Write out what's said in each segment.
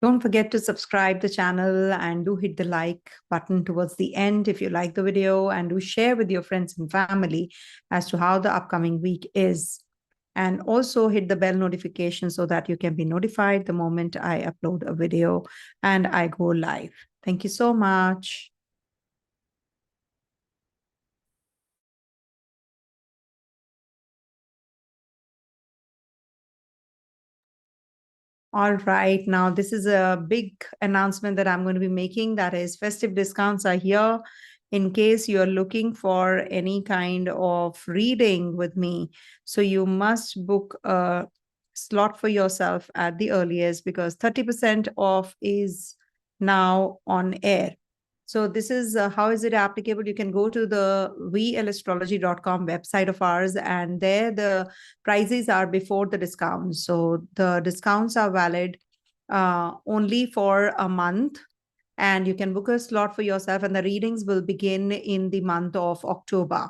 Don't forget to subscribe the channel and do hit the like button towards the end if you like the video, and do share with your friends and family as to how the upcoming week is. And also hit the bell notification so that you can be notified the moment I upload a video and I go live. Thank you so much. All right, now this is a big announcement that I'm going to be making. That is, festive discounts are here. In case you're looking for any kind of reading with me, so you must book a slot for yourself at the earliest, because 30% off is now on air. So this is how is it applicable? You can go to the VLAstrology.com website of ours, and there the prices are before the discounts. So the discounts are valid only for a month, and you can book a slot for yourself, and the readings will begin in the month of October.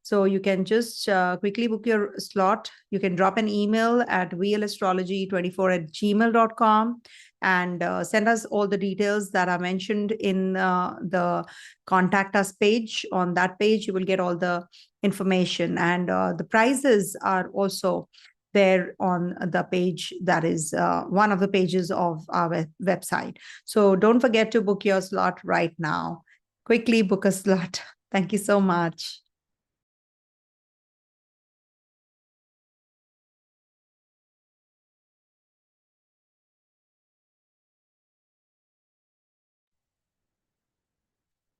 So you can just quickly book your slot. You can drop an email at vlastrology24@gmail.com and send us all the details that are mentioned in the contact us page. On that page, you will get all the information, and the prices are also there on the page that is one of the pages of our website. So don't forget to book your slot right now. Quickly book a slot. Thank you so much.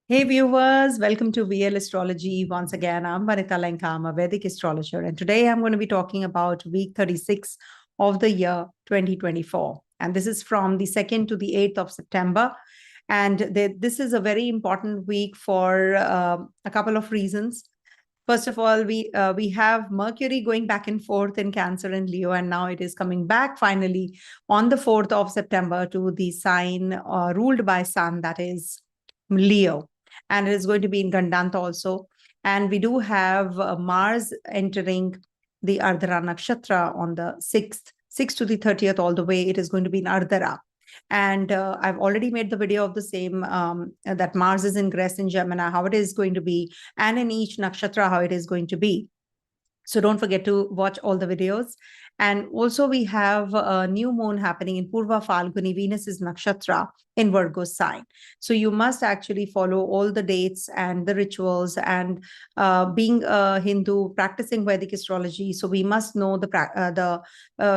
Hey viewers, welcome to VL Astrology. Once again, I'm Vanita Lenka, I'm a Vedic astrologer, and today I'm going to be talking about week 36 of the year 2024. And this is from the 2nd to the 8th of September. And this is a very important week for a couple of reasons. First of all, we have Mercury going back and forth in Cancer and Leo, and now it is coming back finally on the 4th of September to the sign ruled by Sun, that is Leo. And it is going to be in Gandantha also. And we do have Mars entering the Ardra nakshatra on the 6th to the 30th all the way. It is going to be in Ardra. And I've already made the video of the same, that Mars is ingress in Gemini, how it is going to be, and in each nakshatra, how it is going to be. So don't forget to watch all the videos. And also we have a new moon happening in Purva Phalguni, Venus is nakshatra in Virgo sign. So you must actually follow all the dates and the rituals, and being a Hindu practicing Vedic astrology, so we must know the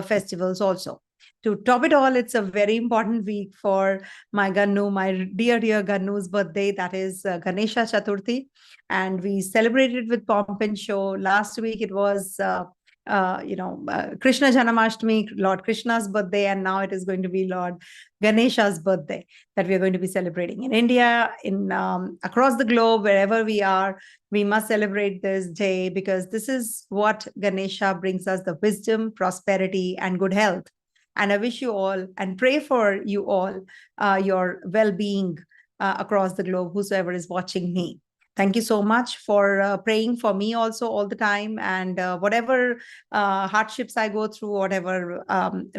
festivals also. To top it all, it's a very important week for my Gannu, my dear Gannu's birthday. That is Ganesha Chaturthi. And we celebrated with pomp and show. Last week it was, Krishna Janamashtami, Lord Krishna's birthday. And now it is going to be Lord Ganesha's birthday that we are going to be celebrating. In India, in across the globe, wherever we are, we must celebrate this day, because this is what Ganesha brings us: the wisdom, prosperity, and good health. And I wish you all and pray for you all, your well-being across the globe, whosoever is watching me. Thank you so much for praying for me also all the time. And whatever hardships I go through, whatever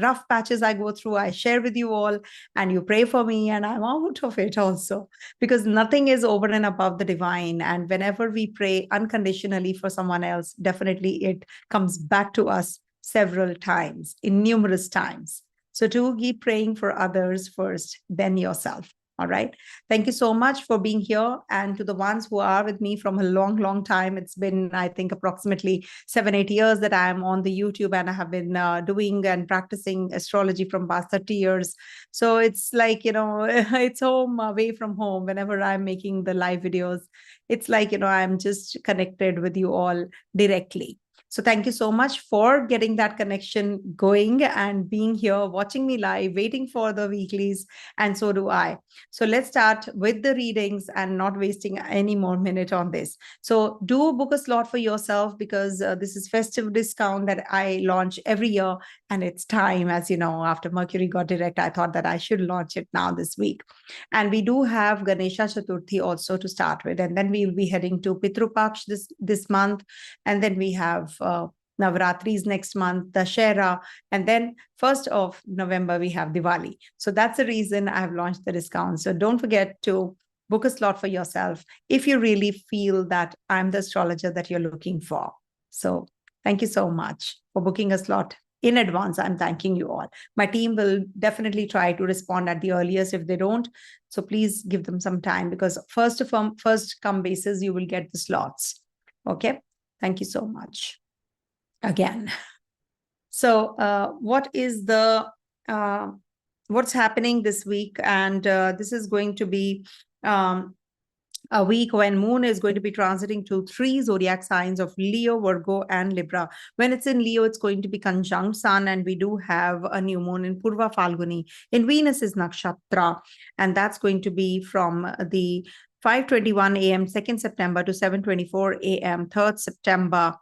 rough patches I go through, I share with you all, and you pray for me, and I'm out of it also, because nothing is over and above the divine. And whenever we pray unconditionally for someone else, definitely it comes back to us several times, in numerous times. So to keep praying for others first, then yourself. All right. Thank you so much for being here. And to the ones who are with me from a long, long time, it's been, I think, approximately 7-8 years that I am on the YouTube, and I have been doing and practicing astrology from past 30 years. So it's like, it's home away from home. Whenever I'm making the live videos, it's like, I'm just connected with you all directly. So thank you so much for getting that connection going and being here, watching me live, waiting for the weeklies, and so do I. So let's start with the readings and not wasting any more minute on this. So do book a slot for yourself, because this is festive discount that I launch every year, and it's time, as you know, after Mercury got direct, I thought that I should launch it now this week. And we do have Ganesha Chaturthi also to start with, and then we will be heading to Pitru Paksh this month, and then we have Navratri is next month, Dashera, and then 1st of November, we have Diwali. So that's the reason I've launched the discount. So don't forget to book a slot for yourself if you really feel that I'm the astrologer that you're looking for. So thank you so much for booking a slot in advance. I'm thanking you all. My team will definitely try to respond at the earliest if they don't. So please give them some time, because first come basis, you will get the slots. Okay. Thank you so much again. So what is the what's happening this week? And this is going to be a week when Moon is going to be transiting to 3 zodiac signs of Leo, Virgo, and Libra. When it's in Leo, it's going to be conjunct Sun, and we do have a new moon in Purva, Phalguni. In Venus is Nakshatra, and that's going to be from the 5:21 a.m. 2nd September to 7:24 a.m. 3rd September,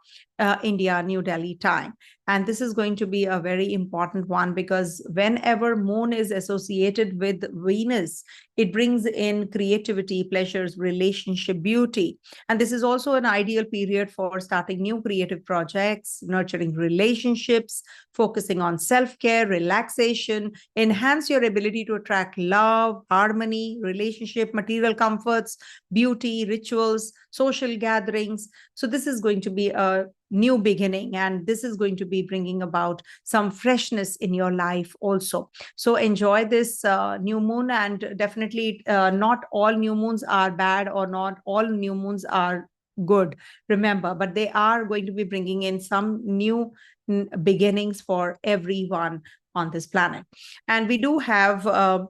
India, New Delhi time. And this is going to be a very important one, because whenever Moon is associated with Venus, it brings in creativity, pleasures, relationship, beauty. And this is also an ideal period for starting new creative projects, nurturing relationships, focusing on self-care, relaxation, enhance your ability to attract love, harmony, relationship, material comforts, beauty, rituals, social gatherings. So this is going to be a new beginning, and this is going to be bringing about some freshness in your life also. So enjoy this new moon, and definitely not all new moons are bad, or not all new moons are good, remember, but they are going to be bringing in some new beginnings for everyone on this planet. And we do have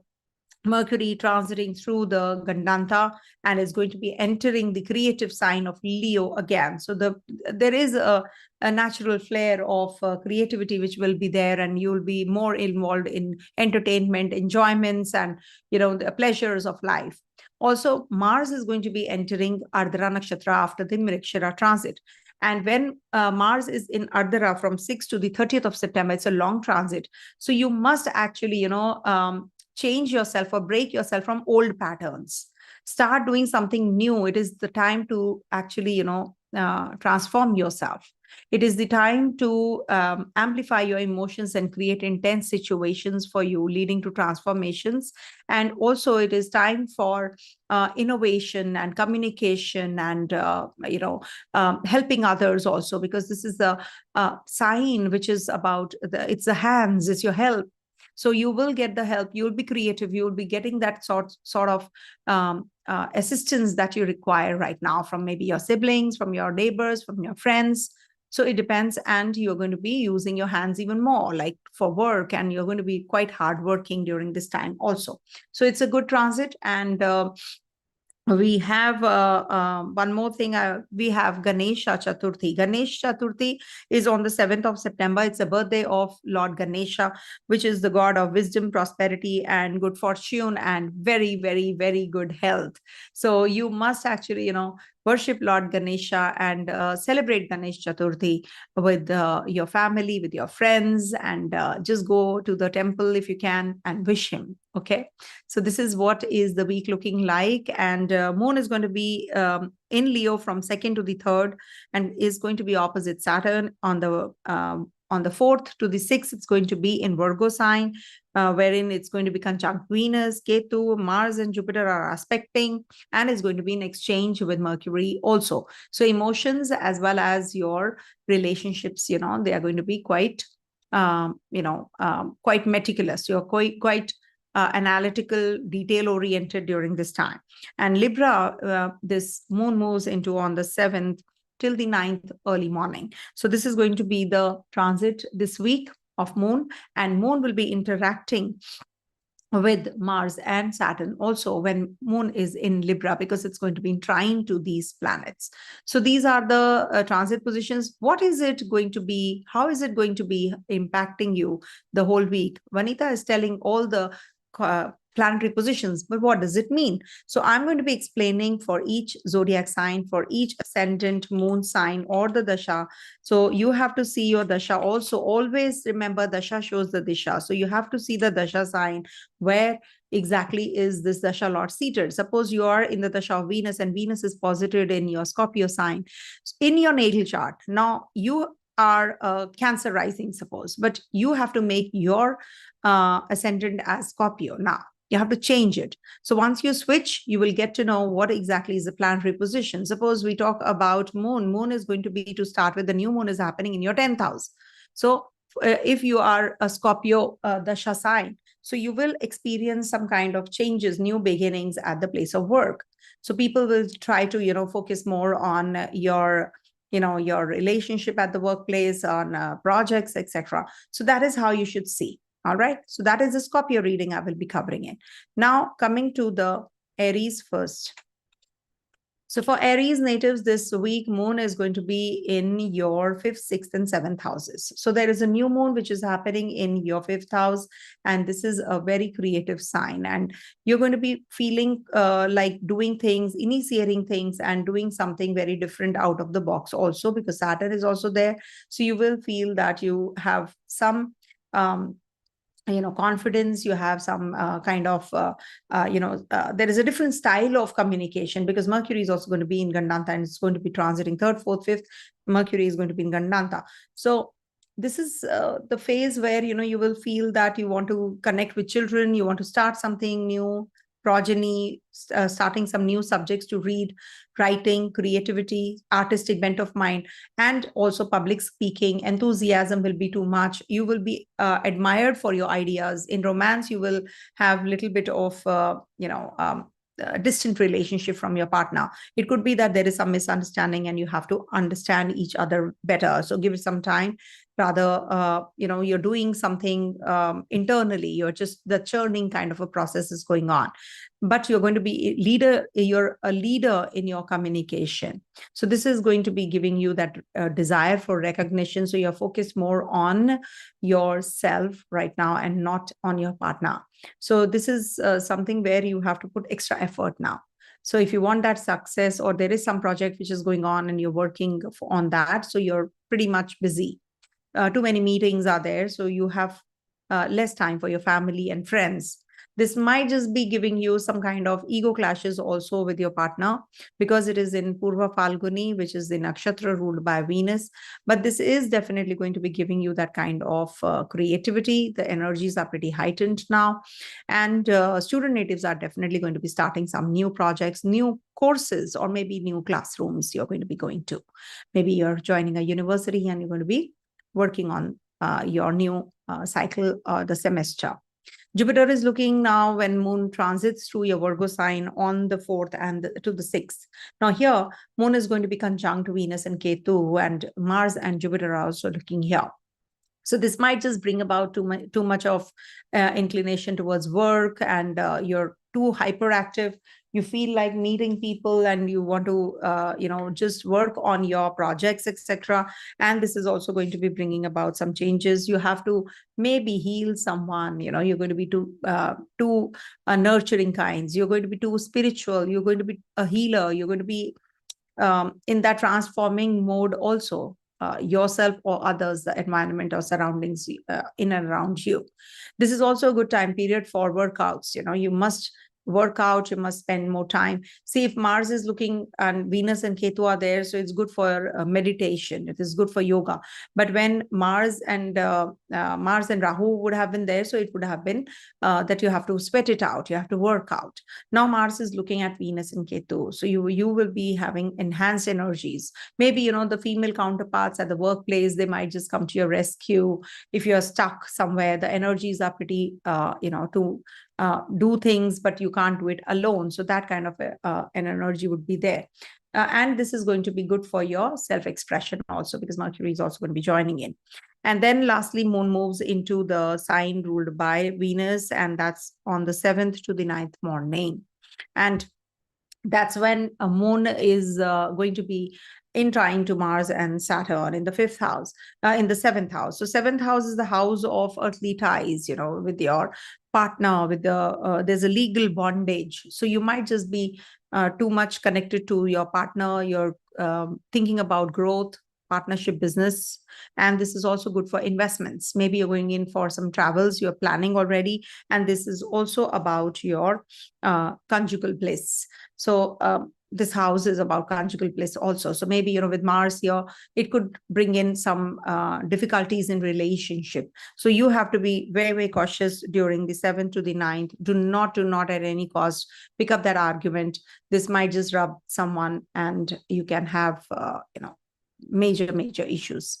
Mercury transiting through the Gandantha, and is going to be entering the creative sign of Leo again. So there is a natural flair of creativity which will be there, and you'll be more involved in entertainment, enjoyments, and the pleasures of life. Also, Mars is going to be entering Ardra Nakshatra after the Mrigashira transit. And when Mars is in Ardra from 6th to the 30th of September, it's a long transit. So you must actually, change yourself or break yourself from old patterns. Start doing something new. It is the time to actually, transform yourself. It is the time to amplify your emotions and create intense situations for you, leading to transformations. And also, it is time for innovation and communication, and helping others also, because this is the sign which is about it's the hands, it's your help. So you will get the help, you'll be creative, you'll be getting that sort of assistance that you require right now from maybe your siblings, from your neighbors, from your friends. So it depends, and you're going to be using your hands even more, like for work, and you're going to be quite hardworking during this time also. So it's a good transit. And we have one more thing. We have Ganesha Chaturthi. Ganesha Chaturthi is on the 7th of September. It's a birthday of Lord Ganesha, which is the god of wisdom, prosperity, and good fortune, and very, very, very good health. So you must actually, worship Lord Ganesha and celebrate Ganesh Chaturthi with your family, with your friends, and just go to the temple if you can and wish him. Okay. So this is what is the week looking like. And Moon is going to be in Leo from 2nd to the 3rd, and is going to be opposite Saturn on the 4th to the 6th. It's going to be in Virgo sign, wherein it's going to be conjunct Venus, Ketu, Mars, and Jupiter are aspecting, and is going to be in exchange with Mercury also. So emotions as well as your relationships, they are going to be quite, quite meticulous. You're quite analytical, detail-oriented during this time. And Libra, this moon moves into on the 7th till the 9th early morning. So this is going to be the transit this week of Moon, and Moon will be interacting with Mars and Saturn also when Moon is in Libra, because it's going to be trine to these planets. So these are the transit positions. What is it going to be? How is it going to be impacting you the whole week? Vanita is telling all the planetary positions, but what does it mean? So I'm going to be explaining for each zodiac sign, for each ascendant, moon sign, or the dasha. So you have to see your dasha also. Always remember, dasha shows the disha. So you have to see the dasha sign, where exactly is this dasha lord seated. Suppose you are in the dasha of Venus, and Venus is posited in your Scorpio sign in your natal chart. Now you are Cancer rising, suppose, but you have to make your ascendant as Scorpio now. You have to change it. So once you switch, you will get to know what exactly is the planetary position. Suppose we talk about moon. Moon is going to be, to start with, the new moon is happening in your 10th house. So if you are a Scorpio Dasha sign, so you will experience some kind of changes, new beginnings at the place of work. So people will try to, focus more on your relationship at the workplace, on projects, etc. So that is how you should see. All right. So that is the Scorpio reading I will be covering it. Now, coming to the Aries first. So for Aries natives this week, moon is going to be in your 5th, 6th, and 7th houses. So there is a new moon which is happening in your 5th house, and this is a very creative sign. And you're going to be feeling like doing things, initiating things, and doing something very different out of the box also, because Saturn is also there. So you will feel that you have some confidence, you have some there is a different style of communication, because Mercury is also going to be in Gandantha, and it's going to be transiting 3rd, 4th, 5th. Mercury is going to be in Gandantha. So this is the phase where, you will feel that you want to connect with children, you want to start something new, progeny, starting some new subjects to read, writing, creativity, artistic bent of mind, and also public speaking. Enthusiasm will be too much. You will be admired for your ideas. In romance, you will have a little bit of, a distant relationship from your partner. It could be that there is some misunderstanding and you have to understand each other better. So give it some time. Rather, you're doing something internally. You're just, the churning kind of a process is going on. But you're going to be you're a leader in your communication. So this is going to be giving you that desire for recognition. So you're focused more on yourself right now and not on your partner. So this is something where you have to put extra effort now. So if you want that success, or there is some project which is going on and you're working on that, so you're pretty much busy. Too many meetings are there, so you have less time for your family and friends. This might just be giving you some kind of ego clashes also with your partner, because it is in Purva Phalguni, which is the nakshatra ruled by Venus. But this is definitely going to be giving you that kind of creativity. The energies are pretty heightened now. And student natives are definitely going to be starting some new projects, new courses, or maybe new classrooms you're going to be going to. Maybe you're joining a university and you're going to be working on your new cycle, the semester. Jupiter is looking now, when moon transits through your Virgo sign, on the 4th and to the 6th. Now here, moon is going to be conjunct Venus and Ketu, and Mars and Jupiter are also looking here. So this might just bring about too much of inclination towards work, and you're too hyperactive. You feel like meeting people and you want to, just work on your projects, etc. And this is also going to be bringing about some changes. You have to maybe heal someone. You're going to be too nurturing kinds. You're going to be too spiritual. You're going to be a healer. You're going to be in that transforming mode also. Yourself or others, the environment or surroundings in and around you. This is also a good time period for workouts. You must work out, you must spend more time. See, if Mars is looking and Venus and Ketu are there, so it's good for meditation. It is good for yoga. But when Mars and Rahu would have been there, so it would have been that you have to sweat it out. You have to work out. Now Mars is looking at Venus and Ketu, so you will be having enhanced energies. Maybe the female counterparts at the workplace, they might just come to your rescue. If you're stuck somewhere, the energies are pretty to do things, but you can't do it alone. So that kind of an energy would be there. And this is going to be good for your self-expression also, because Mercury is also going to be joining in. And then lastly, moon moves into the sign ruled by Venus, and that's on the 7th to the 9th morning. And that's when a moon is going to be in trine to Mars and Saturn in the 5th house, in the 7th house. So 7th house is the house of earthly ties, with your partner, with there's a legal bondage. So you might just be too much connected to your partner. You're thinking about growth, partnership, business. And this is also good for investments. Maybe you're going in for some travels, you're planning already. And this is also about your conjugal bliss. So this house is about conjugal bliss also. So maybe, with Mars here, it could bring in some difficulties in relationship. So you have to be very, very cautious during the 7th to the 9th. Do not at any cost pick up that argument. This might just rub someone and you can have, major issues.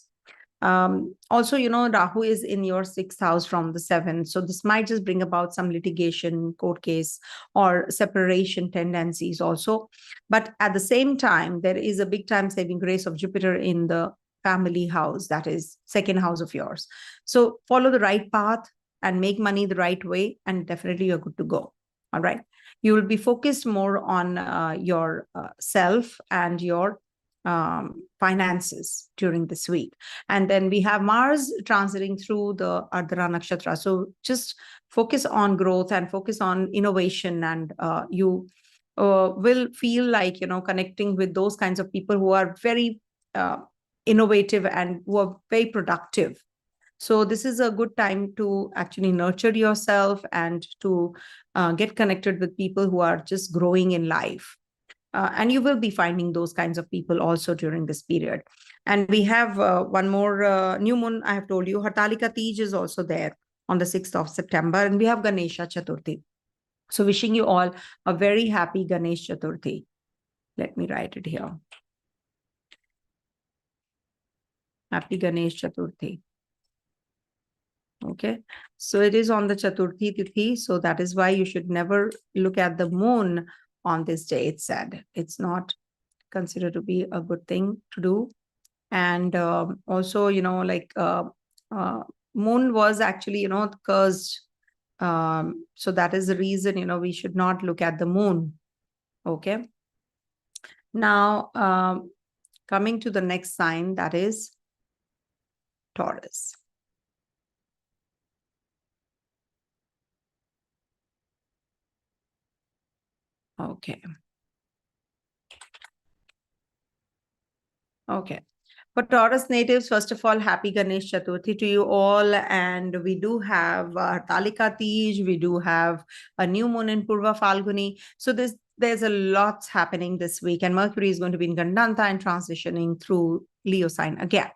Also, Rahu is in your 6th house from the 7th. So this might just bring about some litigation, court case, or separation tendencies also. But at the same time, there is a big time saving grace of Jupiter in the family house, that is 2nd house of yours. So follow the right path and make money the right way, and definitely you're good to go. All right. You will be focused more on your self and your finances during this week. And then we have Mars transiting through the Ardra nakshatra. So just focus on growth and focus on innovation, and you will feel like, connecting with those kinds of people who are very innovative and who are very productive. So this is a good time to actually nurture yourself and to get connected with people who are just growing in life. And you will be finding those kinds of people also during this period. And we have one more new moon. I have told you, Hartalika Tej is also there on the 6th of September. And we have Ganesha Chaturthi. So wishing you all a very happy Ganesh Chaturthi. Let me write it here. Happy Ganesh Chaturthi. Okay. So it is on the Chaturthi Tithi. So that is why you should never look at the moon on this day. It's said it's not considered to be a good thing to do. And also, moon was actually, cursed. So that is the reason, we should not look at the moon. Okay. Now, coming to the next sign, that is Taurus. Okay. Okay. For Taurus natives, first of all, happy Ganesh Chaturthi to you all. And we do have Hartalika Tej, we do have a new moon in Purva Phalguni. So there's a lot happening this week. And Mercury is going to be in Gandantha and transitioning through Leo sign again.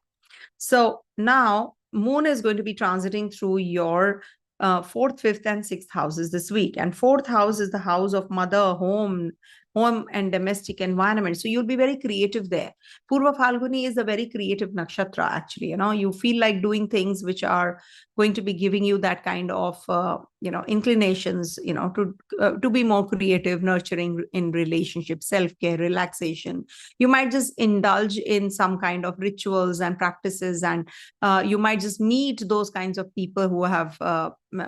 So now moon is going to be transiting through your 4th, 5th, and 6th houses this week. And 4th house is the house of mother, home and domestic environment. So you'll be very creative there. Purva Phalguni is a very creative nakshatra, actually. You feel like doing things which are going to be giving you that kind of, inclinations, to be more creative, nurturing in relationships, self-care, relaxation. You might just indulge in some kind of rituals and practices, and you might just meet those kinds of people who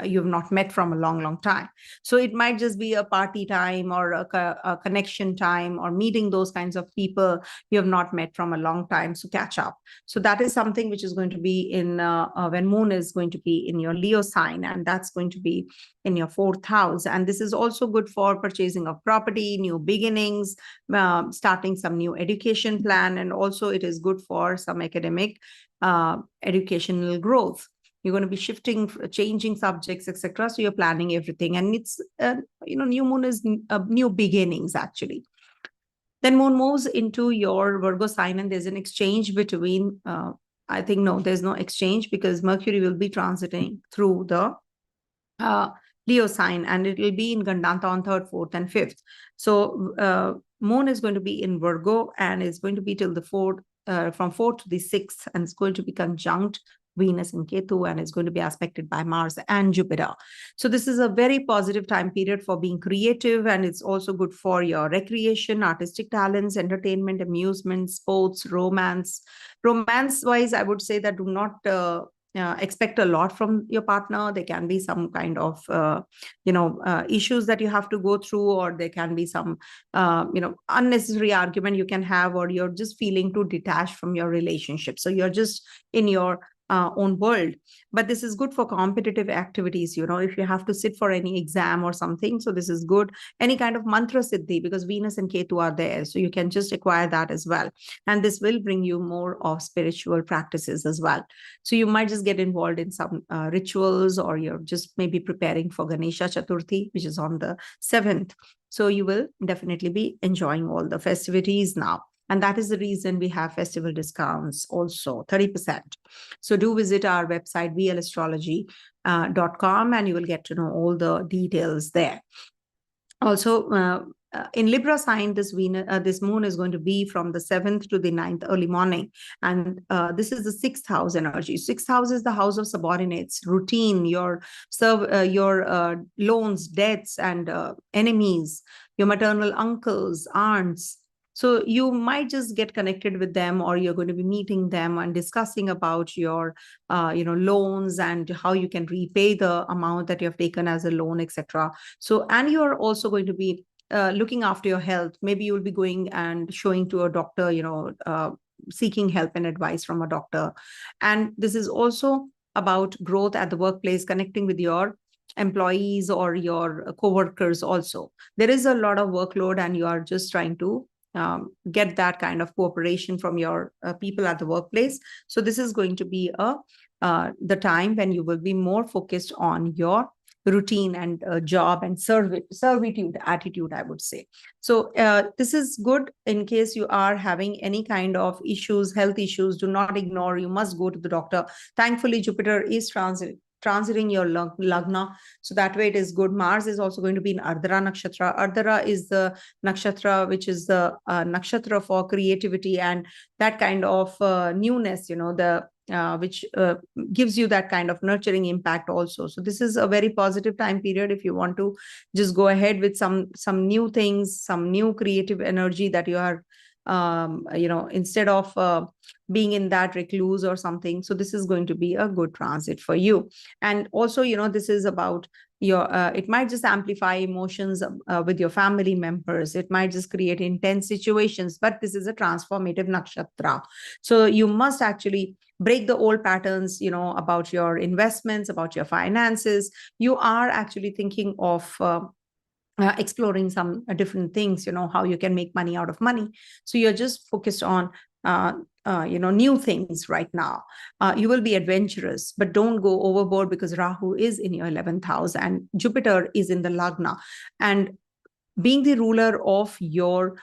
you've not met from a long time. So it might just be a party time or a connection time, or meeting those kinds of people you have not met from a long time, so catch up. So that is something which is going to be in when moon is going to be in your Leo sign, and that's going to be in your 4th house. And this is also good for purchasing of property, new beginnings, starting some new education plan, and also it is good for some academic educational growth. You're going to be shifting, changing subjects, etc. So you're planning everything. And it's, new moon is new beginnings, actually. Then moon moves into your Virgo sign, and there's an exchange between, there's no exchange, because Mercury will be transiting through the Leo sign, and it will be in Gandantha on 3rd, 4th, and 5th. So moon is going to be in Virgo, and it's going to be till the 4th, from 4th to the 6th, and it's going to be conjunct Venus and Ketu, and it's going to be aspected by Mars and Jupiter. So this is a very positive time period for being creative, and it's also good for your recreation, artistic talents, entertainment, amusement, sports, romance. Romance-wise, I would say that do not expect a lot from your partner. There can be some kind of, issues that you have to go through, or there can be some, unnecessary argument you can have, or you're just feeling too detached from your relationship. So you're just in your own world. But this is good for competitive activities, if you have to sit for any exam or something. So this is good. Any kind of mantra siddhi, because Venus and Ketu are there. So you can just acquire that as well. And this will bring you more of spiritual practices as well. So you might just get involved in some rituals, or you're just maybe preparing for Ganesha Chaturthi, which is on the 7th. So you will definitely be enjoying all the festivities now. And that is the reason we have festival discounts also, 30%. So do visit our website, VLAstrology.com, and you will get to know all the details there. Also, in Libra sign, this moon is going to be from the 7th to the 9th early morning. And this is the 6th house energy. 6th house is the house of subordinates, routine, your loans, debts, and enemies, your maternal uncles, aunts. So you might just get connected with them, or you're going to be meeting them and discussing about your, loans and how you can repay the amount that you have taken as a loan, etc. So, and you're also going to be looking after your health. Maybe you'll be going and showing to a doctor, seeking help and advice from a doctor. And this is also about growth at the workplace, connecting with your employees or your co-workers also. There is a lot of workload, and you are just trying to get that kind of cooperation from your people at the workplace. So this is going to be the time when you will be more focused on your routine and job and servitude attitude, I would say. So this is good in case you are having any kind of issues, health issues. Do not ignore. You must go to the doctor. Thankfully, Jupiter is transiting your lagna, so that way it is good. Mars is also going to be in Ardra nakshatra. Ardra is the nakshatra which is the nakshatra for creativity and that kind of newness, which gives you that kind of nurturing impact also. So this is a very positive time period if you want to just go ahead with some new things, some new creative energy that you are instead of being in that recluse or something. So this is going to be a good transit for you. And also, this is about your, it might just amplify emotions with your family members. It might just create intense situations, but this is a transformative nakshatra. So you must actually break the old patterns, about your investments, about your finances. You are actually thinking of exploring some different things, how you can make money out of money. So you're just focused on new things right now. You will be adventurous, but don't go overboard, because Rahu is in your 11th house and Jupiter is in the lagna, and being the ruler of your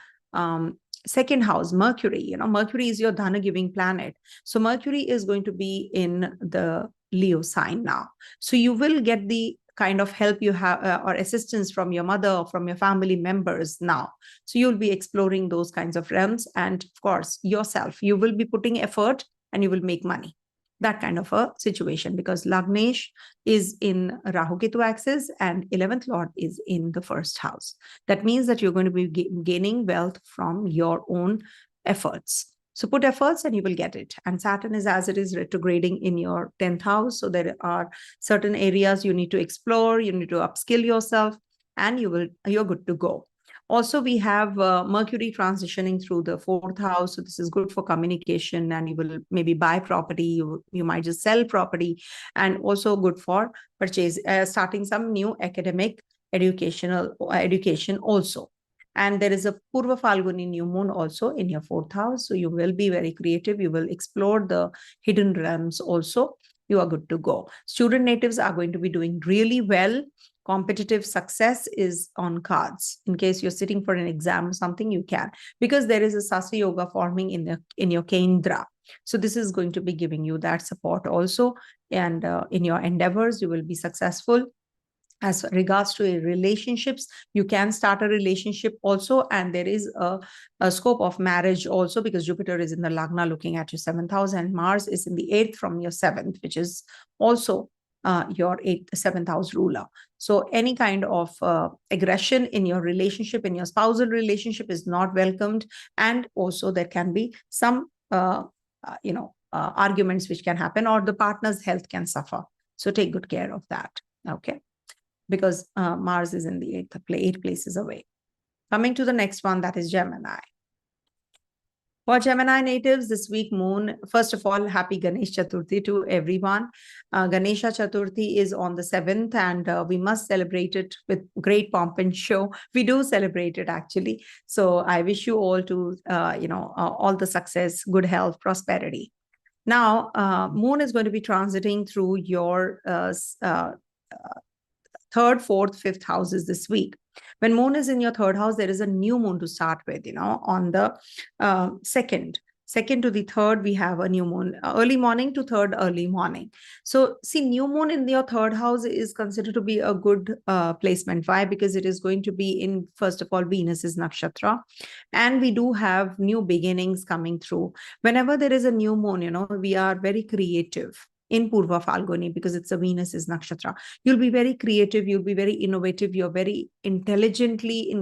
second house, Mercury, Mercury is your dhana giving planet. So Mercury is going to be in the Leo sign now. So you will get the kind of help you have or assistance from your mother or from your family members now. So you'll be exploring those kinds of realms. And of course, yourself, you will be putting effort and you will make money. That kind of a situation, because Lagnesh is in Rahu Ketu axis and 11th Lord is in the first house. That means that you're going to be gaining wealth from your own efforts. So put efforts and you will get it. And Saturn is, as it is, retrograding in your 10th house. So there are certain areas you need to explore, you need to upskill yourself, and you're good to go. Also, we have Mercury transitioning through the 4th house. So this is good for communication, and you will maybe buy property. You might just sell property, and also good for purchase, starting some new academic education also. And there is a Purva Phalguni new moon also in your 4th house. So you will be very creative. You will explore the hidden realms also. You are good to go. Student natives are going to be doing really well. Competitive success is on cards. In case you're sitting for an exam or something, you can, because there is a Sastra Yoga forming in your Kendra. So this is going to be giving you that support also. And in your endeavors, you will be successful. As regards to relationships, you can start a relationship also, and there is a scope of marriage also, because Jupiter is in the Lagna looking at your 7th house, and Mars is in the 8th from your 7th, which is also your 7th house ruler. So any kind of aggression in your relationship, in your spousal relationship, is not welcomed, and also there can be some arguments which can happen, or the partner's health can suffer. So take good care of that. Okay. Because Mars is in the 8 places away. Coming to the next one, that is Gemini. For Gemini natives, this week moon, first of all, happy Ganesha Chaturthi to everyone. Ganesha Chaturthi is on the 7th, and we must celebrate it with great pomp and show. We do celebrate it actually. So I wish you all to, all the success, good health, prosperity. Now, moon is going to be transiting through your third, fourth, fifth houses this week. When moon is in your third house, there is a new moon to start with, on the second to the third, we have a new moon, early morning to third, early morning. So see, new moon in your third house is considered to be a good placement. Why? Because it is going to be in, first of all, Venus's nakshatra, and we do have new beginnings coming through. Whenever there is a new moon, we are very creative in Purva Phalguni, because it's a Venus's nakshatra. You'll be very creative, you'll be very innovative, you're very intelligently,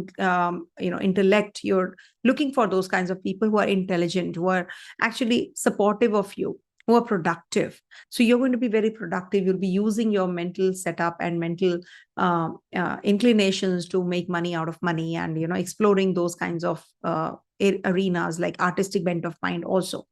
intellect. You're looking for those kinds of people who are intelligent, who are actually supportive of you, who are productive. So you're going to be very productive. You'll be using your mental setup and mental inclinations to make money out of money, and, exploring those kinds of arenas, like artistic bent of mind also.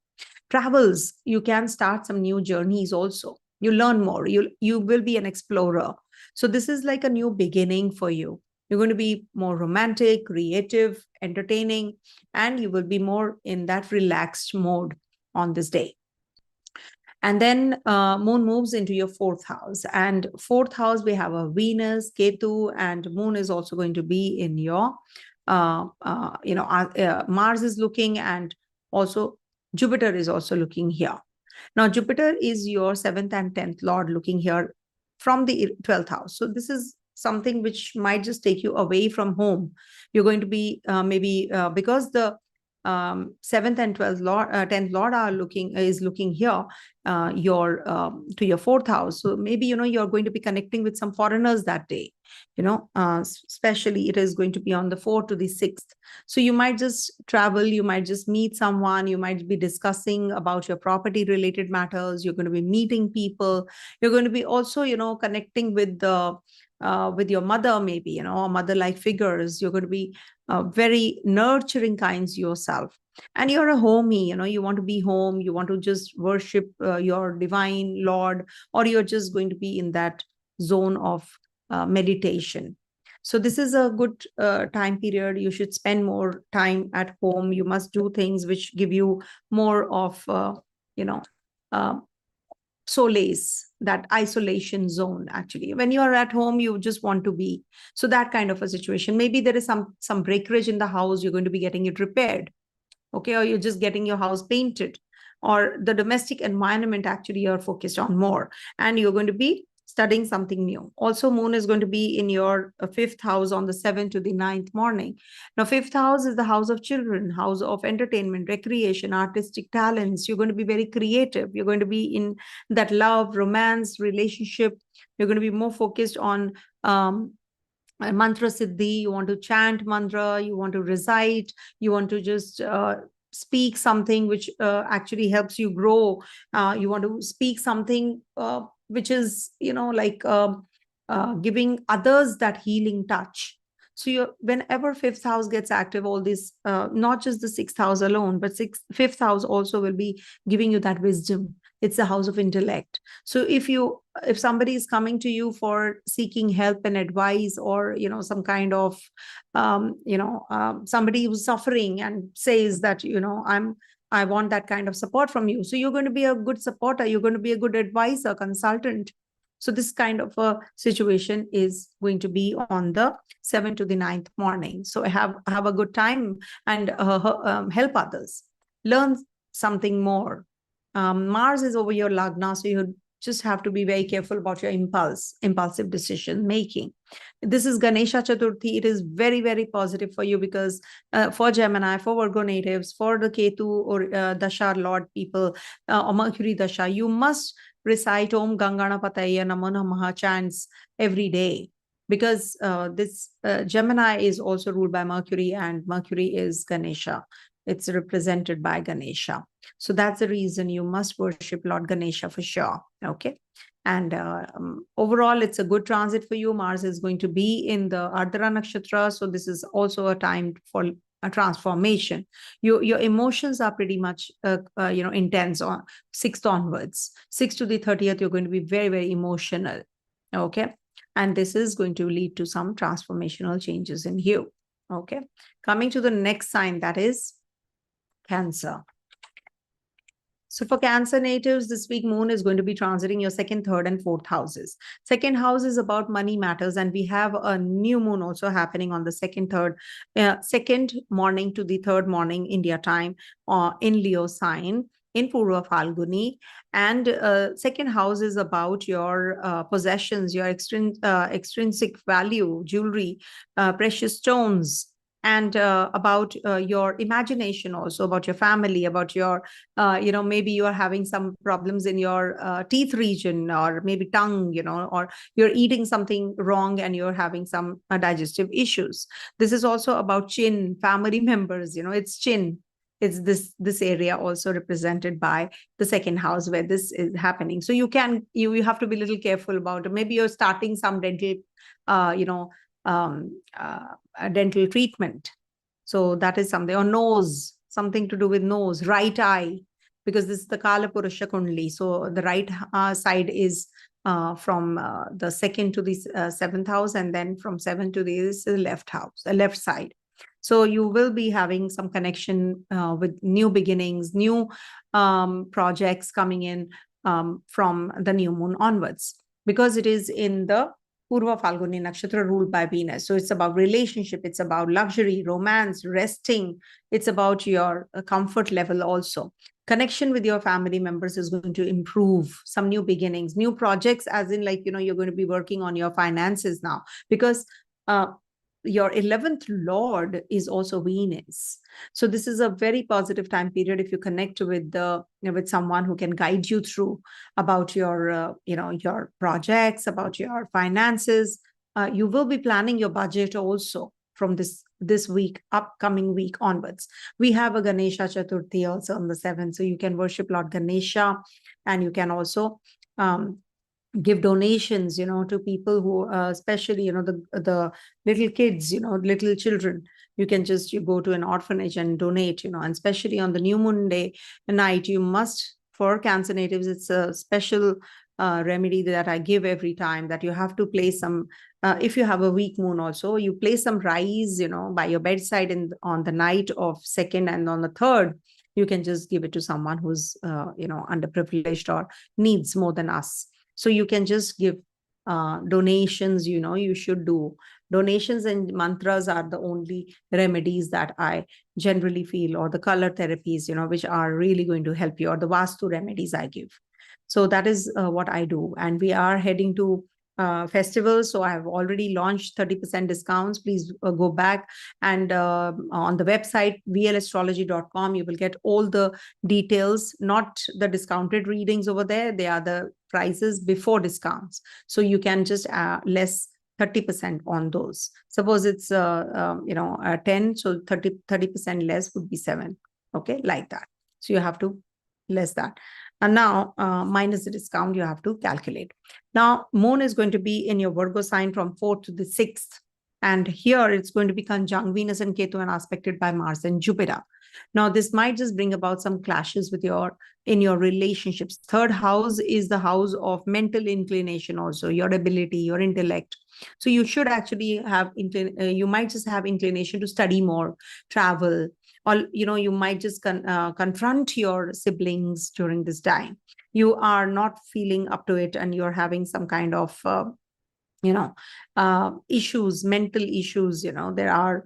Travels, you can start some new journeys also. You learn more, you will be an explorer. So this is like a new beginning for you. You're going to be more romantic, creative, entertaining, and you will be more in that relaxed mode on this day. And then moon moves into your fourth house, and fourth house, we have a Venus, Ketu, and moon is also going to be in your Mars is looking, and also Jupiter is also looking here. Now, Jupiter is your 7th and 10th lord, looking here from the 12th house. So this is something which might just take you away from home. You're going to be because the 7th and 12th lord, 10th lord is looking here, to your 4th house. So maybe, you're going to be connecting with some foreigners that day, especially it is going to be on the 4th to the 6th. So you might just travel, you might just meet someone, you might be discussing about your property related matters. You're going to be meeting people. You're going to be also, connecting with your mother, maybe, mother-like figures. You're going to be very nurturing kinds yourself. And you're a homie, you want to be home, you want to just worship your divine Lord, or you're just going to be in that zone of meditation. So this is a good time period. You should spend more time at home. You must do things which give you more of, solace, that isolation zone. Actually, when you are at home, you just want to be. So that kind of a situation. Maybe there is some breakage in the house. You're going to be getting it repaired. Okay, or you're just getting your house painted, or the domestic environment actually you're focused on more, and you're going to be studying something new. Also, moon is going to be in your 5th house on the 7th to the 9th morning. Now, 5th house is the house of children, house of entertainment, recreation, artistic talents. You're going to be very creative. You're going to be in that love, romance, relationship. You're going to be more focused on mantra siddhi. You want to chant mantra, you want to recite, you want to just speak something which actually helps you grow. You want to speak something which is, giving others that healing touch. So whenever 5th house gets active, all this, not just the 6th house alone, but 5th house also will be giving you that wisdom. It's the house of intellect. So if somebody is coming to you for seeking help and advice, or, some kind of, somebody who's suffering and says that, I want that kind of support from you. So you're going to be a good supporter. You're going to be a good advisor, consultant. So this kind of a situation is going to be on the 7th to the 9th morning. So have a good time and help others. Learn something more. Mars is over your Lagna, so you just have to be very careful about your impulsive decision making. This is Ganesha Chaturthi. It is very, very positive for you, because for Gemini, for Virgo natives, for the Ketu or Dasha Lord people, or Mercury Dasha, you must recite Om Ganganapataya Namo Namaha chants every day, because this Gemini is also ruled by Mercury, and Mercury is Ganesha. It's represented by Ganesha. So that's the reason you must worship Lord Ganesha for sure. Okay. And overall, it's a good transit for you. Mars is going to be in the Ardra nakshatra. So this is also a time for a transformation. Your emotions are pretty much intense on 6th onwards. 6th to the 30th, you're going to be very, very emotional. Okay. And this is going to lead to some transformational changes in you. Okay. Coming to the next sign, that is Cancer. So for Cancer natives, this week Moon is going to be transiting your 2nd, 3rd, and 4th houses. 2nd house is about money matters, and we have a new moon also happening on the 2nd, 3rd, 2nd morning to the 3rd morning India time in Leo sign in Purva Phalguni. And 2nd house is about your possessions, your extrinsic value, jewelry, precious stones, and about your imagination, also about your family, about your, maybe you are having some problems in your teeth region, or maybe tongue, or you're eating something wrong and you're having some digestive issues. This is also about chin, family members, it's chin. It's this area also represented by the 2nd house where this is happening. So you have to be a little careful about it. Maybe you're starting some dental, a dental treatment. So that is something, or nose, something to do with nose, right eye, because this is the Kala Purusha Kundli. So the right side is from the 2nd to the 7th house, and then from 7 to the left house, the left side. So you will be having some connection with new beginnings, new projects coming in from the new moon onwards, because it is in the Purva Phalguni Nakshatra ruled by Venus. So it's about relationship, it's about luxury, romance, resting. It's about your comfort level also. Connection with your family members is going to improve, some new beginnings, new projects, as in you're going to be working on your finances now, because your 11th Lord is also Venus. So this is a very positive time period if you connect with with someone who can guide you through about your your projects, about your finances. You will be planning your budget also from this week, upcoming week onwards. We have a Ganesha Chaturthi also on the 7th, so you can worship Lord Ganesha, and you can also give donations, to people who, especially, the little kids, little children. You can you go to an orphanage and donate, and especially on the new moon day night, you must, for Cancer natives, it's a special remedy that I give every time, that you have to place some, if you have a weak moon also, you place some rice, by your bedside on the night of 2nd, and on the 3rd, you can just give it to someone who's, underprivileged or needs more than us. So you can just give donations, you should do. Donations and mantras are the only remedies that I generally feel, or the color therapies, which are really going to help you, or the Vastu remedies I give. So that is what I do. And we are heading to festivals. So I have already launched 30% discounts. Please go back, and on the website, VLAstrology.com, you will get all the details, not the discounted readings over there. They are the prices before discounts. So you can just less 30% on those. Suppose it's 10, so 30% less would be 7. Okay, like that. So you have to less that. And now minus the discount, you have to calculate. Now moon is going to be in your Virgo sign from 4th to the 6th. And here it's going to be conjunct Venus and Ketu and aspected by Mars and Jupiter. Now this might just bring about some clashes with in your relationships. 3rd house is the house of mental inclination also, your ability, your intellect. So you should actually have, you might just have inclination to study more, travel, or you might just confront your siblings during this time. You are not feeling up to it, and you're having some kind of issues, mental issues. There are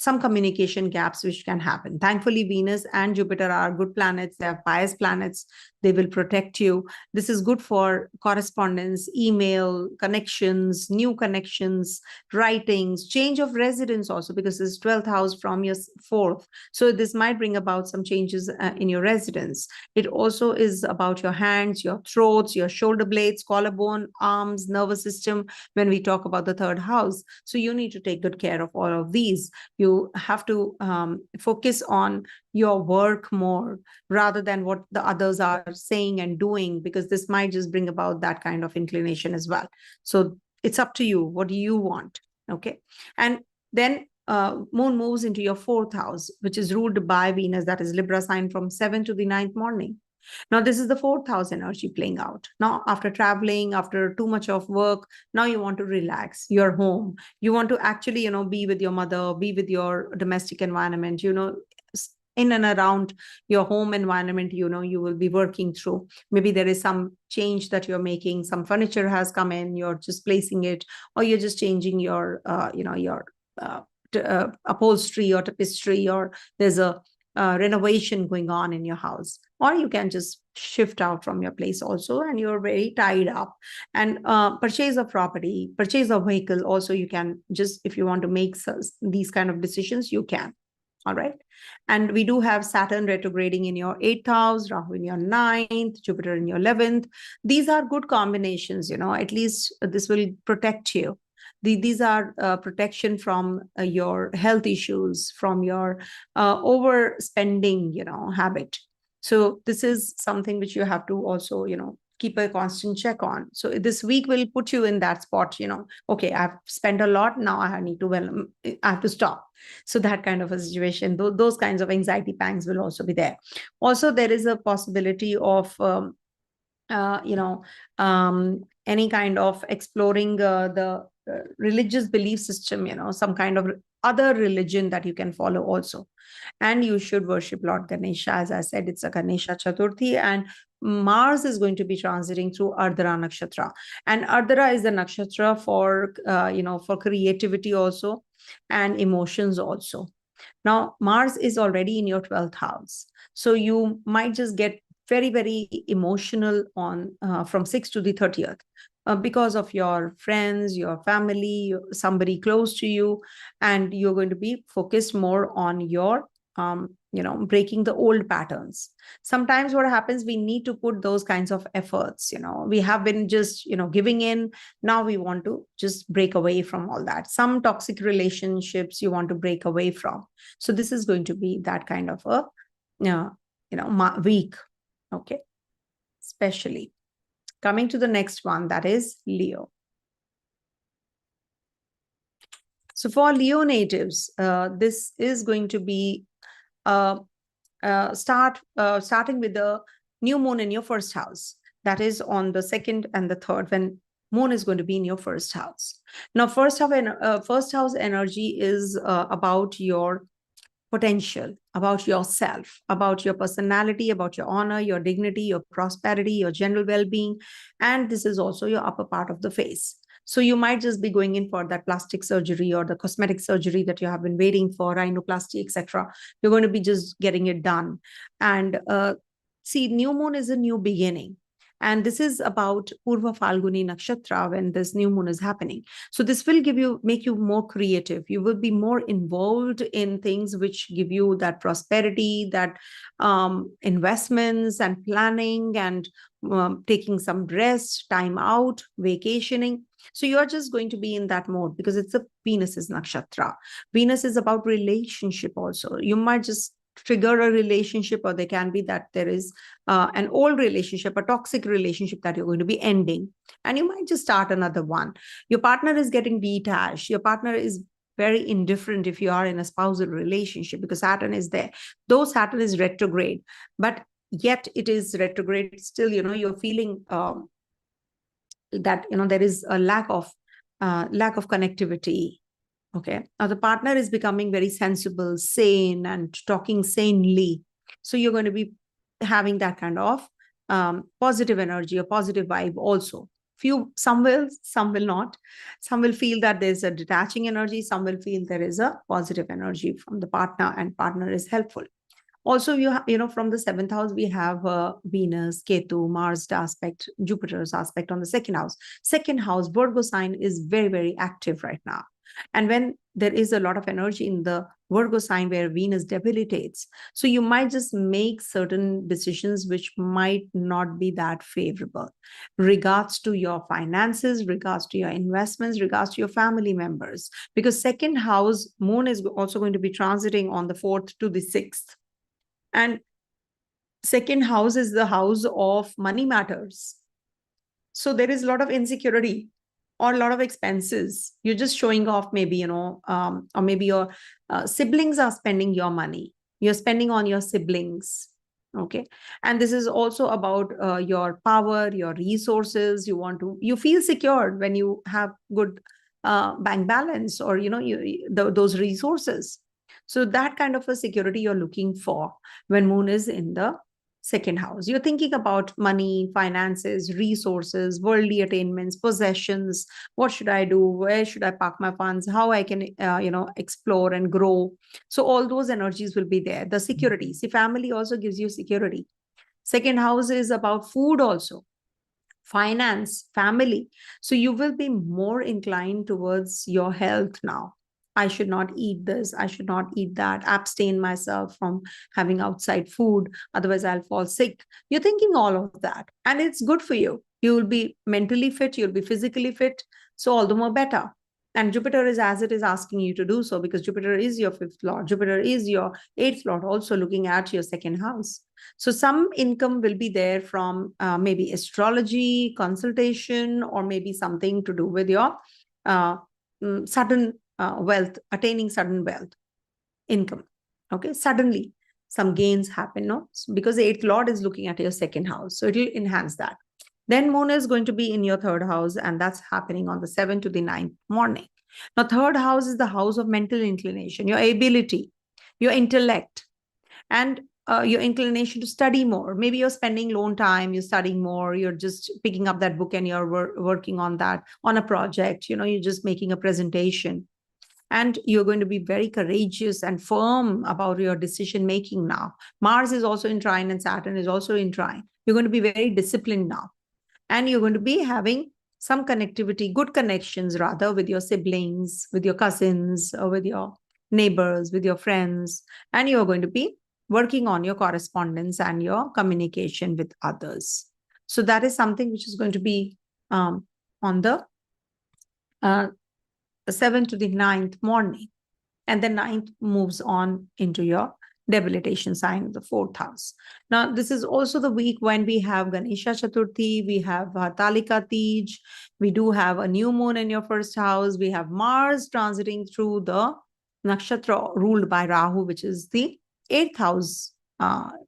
some communication gaps which can happen. Thankfully, Venus and Jupiter are good planets. They are pious planets. They will protect you. This is good for correspondence, email, connections, new connections, writings, change of residence also, because it's 12th house from your 4th. So this might bring about some changes in your residence. It also is about your hands, your throats, your shoulder blades, collarbone, arms, nervous system, when we talk about the 3rd house. So you need to take good care of all of these. You have to focus on your work more rather than what the others are saying and doing, because this might just bring about that kind of inclination as well. So it's up to you. What do you want? Okay. And then moon moves into your 4th house, which is ruled by Venus, that is Libra sign, from 7th to the 9th morning. Now, this is the 4th house energy playing out. Now, after traveling, after too much of work, now you want to relax. You're home. You want to actually, be with your mother, be with your domestic environment, in and around your home environment, you will be working through. Maybe there is some change that you're making. Some furniture has come in, you're just placing it, or you're just changing your, your upholstery or tapestry, or there's a renovation going on in your house, or you can just shift out from your place also, and you're very tied up. And purchase of property, purchase of vehicle also, you can just, if you want to make these kind of decisions, you can. All right. And we do have Saturn retrograding in your 8th house, Rahu in your 9th, Jupiter in your 11th. These are good combinations, at least this will protect you. These are protection from your health issues, from your overspending, habit. So this is something which you have to also, keep a constant check on. So this week will put you in that spot, okay, I've spent a lot. Now I need to, I have to stop. So that kind of a situation, those kinds of anxiety pangs will also be there. Also, there is a possibility of, any kind of exploring the religious belief system, some kind of other religion that you can follow also. And you should worship Lord Ganesha. As I said, it's a Ganesha Chaturthi, and Mars is going to be transiting through Ardra nakshatra. And Ardra is the nakshatra for, for creativity also, and emotions also. Now, Mars is already in your 12th house. So you might just get very, very emotional on from 6th to the 30th. Because of your friends, your family, somebody close to you, and you're going to be focused more on your, breaking the old patterns. Sometimes what happens, we need to put those kinds of efforts, we have been just, giving in. Now we want to just break away from all that. Some toxic relationships you want to break away from. So this is going to be that kind of a, week. Okay. Especially. Coming to the next one, that is Leo. So for Leo natives, this is going to be starting with the new moon in your 1st house. That is on the 2nd and the 3rd, when moon is going to be in your 1st house. Now, first house energy is about your potential, about yourself, about your personality, about your honor, your dignity, your prosperity, your general well-being. And this is also your upper part of the face. So you might just be going in for that plastic surgery or the cosmetic surgery that you have been waiting for, rhinoplasty, etc. You're going to be just getting it done. And see, new moon is a new beginning. And this is about Purva Phalguni nakshatra, when this new moon is happening. So this will make you more creative. You will be more involved in things which give you that prosperity, that investments and planning, and taking some rest, time out, vacationing. So you're just going to be in that mode, because it's a Venus's nakshatra. Venus is about relationship also. You might just trigger a relationship, or there can be that there is an old relationship, a toxic relationship that you're going to be ending, and you might just start another one. Your partner is getting detached. Your partner is very indifferent if you are in a spousal relationship, because Saturn is there. Though Saturn is retrograde, but yet it is retrograde still, you're feeling that, there is a lack of connectivity. Okay. Now the partner is becoming very sensible, sane, and talking sanely. So you're going to be having that kind of positive energy, a positive vibe also. Some will not. Some will feel that there's a detaching energy. Some will feel there is a positive energy from the partner, and partner is helpful. Also, from the 7th house, we have Venus, Ketu, Mars aspect, Jupiter's aspect on the 2nd house. 2nd house, Virgo sign, is very, very active right now. And when there is a lot of energy in the Virgo sign where Venus debilitates, so you might just make certain decisions which might not be that favorable, regards to your finances, regards to your investments, regards to your family members, because 2nd house, moon is also going to be transiting on the 4th to the 6th. And 2nd house is the house of money matters. So there is a lot of insecurity or a lot of expenses. You're just showing off, maybe, or maybe your siblings are spending your money. You're spending on your siblings. Okay. And this is also about your power, your resources. You feel secured when you have good bank balance, or, those resources. So that kind of a security you're looking for when moon is in the second house. You're thinking about money, finances, resources, worldly attainments, possessions. What should I do? Where should I park my funds? How I can, explore and grow. So all those energies will be there. The security. See, family also gives you security. Second house is about food also, finance, family. So you will be more inclined towards your health now. I should not eat this, I should not eat that, abstain myself from having outside food, otherwise I'll fall sick. You're thinking all of that, and it's good for you. You will be mentally fit, you'll be physically fit, so all the more better. And Jupiter is as it is asking you to do so, because Jupiter is your fifth lord. Jupiter is your eighth lord, also looking at your second house. So some income will be there from maybe astrology, consultation, or maybe something to do with your sudden wealth, attaining sudden wealth, income. Okay, suddenly some gains happen, no? Because the eighth lord is looking at your second house, so it will enhance that. Then moon is going to be in your third house, and that's happening on the 7th to the 9th morning. Now, third house is the house of mental inclination, your ability, your intellect, and your inclination to study more. Maybe you're spending alone time, you're studying more, you're just picking up that book and you're working on that, on a project, you're just making a presentation. And you're going to be very courageous and firm about your decision making now. Mars is also in trine and Saturn is also in trine. You're going to be very disciplined now. And you're going to be having some connectivity, good connections rather, with your siblings, with your cousins, or with your neighbors, with your friends. And you're going to be working on your correspondence and your communication with others. So that is something which is going to be on the 7th to the 9th morning. And the 9th moves on into your debilitation sign of the 4th house. Now, this is also the week when we have Ganesha Chaturthi, we have Hartalika Tej, we do have a new moon in your first house, we have Mars transiting through the nakshatra ruled by Rahu, which is the 8th house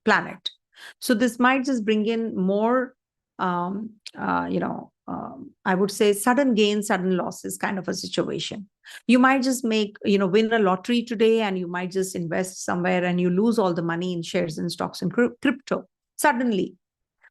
planet. So this might just bring in more, I would say sudden gains, sudden losses kind of a situation. You might just make, win a lottery today, and you might just invest somewhere and you lose all the money in shares and stocks and crypto suddenly.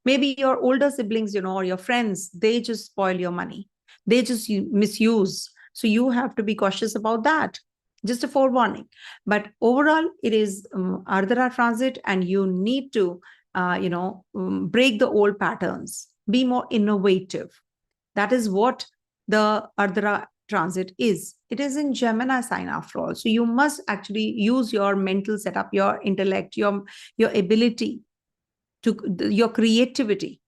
Maybe your older siblings, or your friends, they just spoil your money. They just misuse. So you have to be cautious about that. Just a forewarning. But overall, it is Ardra transit, and you need to, break the old patterns, be more innovative. That is what the Ardra transit is. It is in Gemini sign after all. So you must actually use your mental setup, your intellect, your ability, your creativity,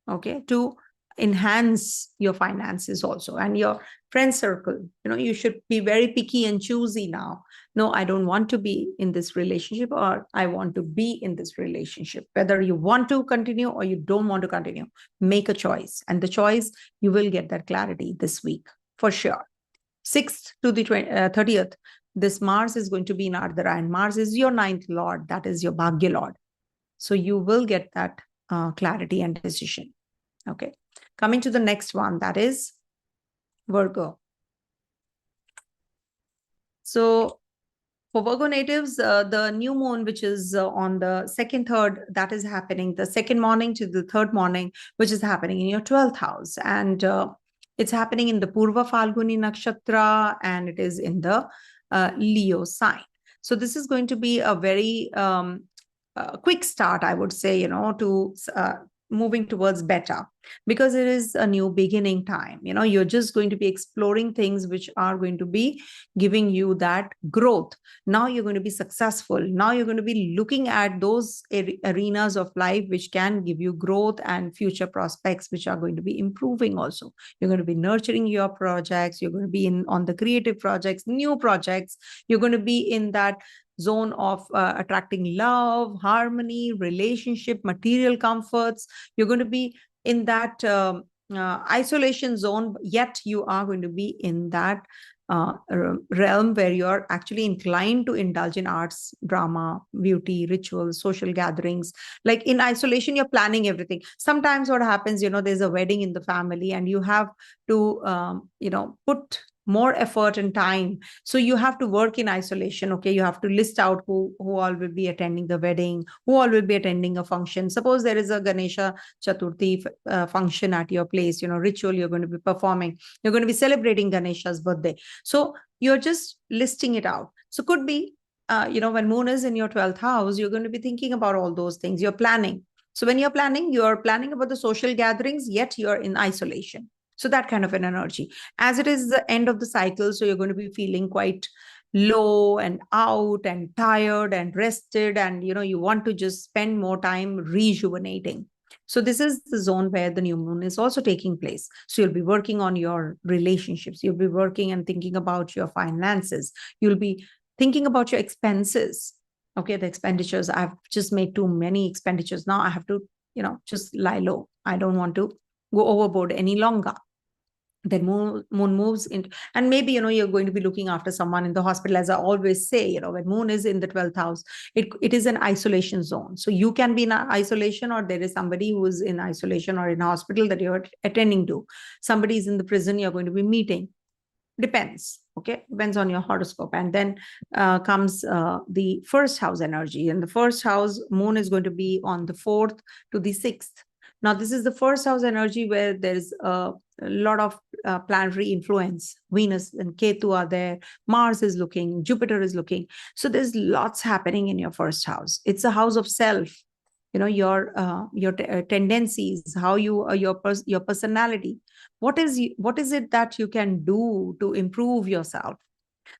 okay, to enhance your finances also, and your friend circle. You should be very picky and choosy now. No, I don't want to be in this relationship, or I want to be in this relationship. Whether you want to continue or you don't want to continue, make a choice. And the choice, you will get that clarity this week for sure. 6th to the 30th, this Mars is going to be in Ardra, and Mars is your 9th lord. That is your Bhagya lord. So you will get that clarity and decision. Okay. Coming to the next one, that is Virgo. So for Virgo natives, the new moon, which is on the 2nd, 3rd, that is happening the 2nd morning to the 3rd morning, which is happening in your 12th house. And it's happening in the Purva Phalguni nakshatra, and it is in the Leo sign. So this is going to be a very quick start, I would say, to moving towards better, because it is a new beginning time. You're just going to be exploring things which are going to be giving you that growth. Now you're going to be successful. Now you're going to be looking at those arenas of life which can give you growth and future prospects, which are going to be improving also. You're going to be nurturing your projects. You're going to be on the creative projects, new projects. You're going to be in that zone of attracting love, harmony, relationship, material comforts. You're going to be in that isolation zone, yet you are going to be in that realm where you're actually inclined to indulge in arts, drama, beauty, rituals, social gatherings. Like in isolation, you're planning everything. Sometimes what happens, there's a wedding in the family and you have to, put more effort and time. So you have to work in isolation. Okay. You have to list out who all will be attending the wedding, who all will be attending a function. Suppose there is a Ganesha Chaturthi function at your place, ritual you're going to be performing. You're going to be celebrating Ganesha's birthday. So you're just listing it out. So could be, when moon is in your 12th house, you're going to be thinking about all those things. You're planning. So when you're planning about the social gatherings, yet you're in isolation. So that kind of an energy. As it is the end of the cycle, so you're going to be feeling quite low and out and tired and rested, and you want to just spend more time rejuvenating. So this is the zone where the new moon is also taking place. So you'll be working on your relationships. You'll be working and thinking about your finances. You'll be thinking about your expenses. Okay, the expenditures. I've just made too many expenditures. Now I have to, just lie low. I don't want to go overboard any longer. Then moon moves into, and maybe you're going to be looking after someone in the hospital. As I always say, when moon is in the 12th house, it is an isolation zone. So you can be in isolation, or there is somebody who is in isolation or in a hospital that you're attending to. Somebody is in the prison you're going to be meeting. Depends. Okay, depends on your horoscope. And then comes the first house energy. In the first house, moon is going to be on the 4th to the 6th. Now, this is the first house energy where there's a lot of planetary influence. Venus and Ketu are there. Mars is looking. Jupiter is looking. So there's lots happening in your first house. It's a house of self. Your tendencies, how you your personality. What is it that you can do to improve yourself?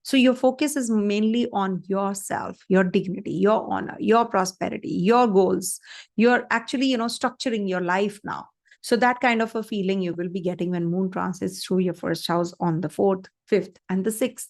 So your focus is mainly on yourself, your dignity, your honor, your prosperity, your goals. You're actually, structuring your life now. So that kind of a feeling you will be getting when moon transits through your first house on the 4th, 5th, and the 6th.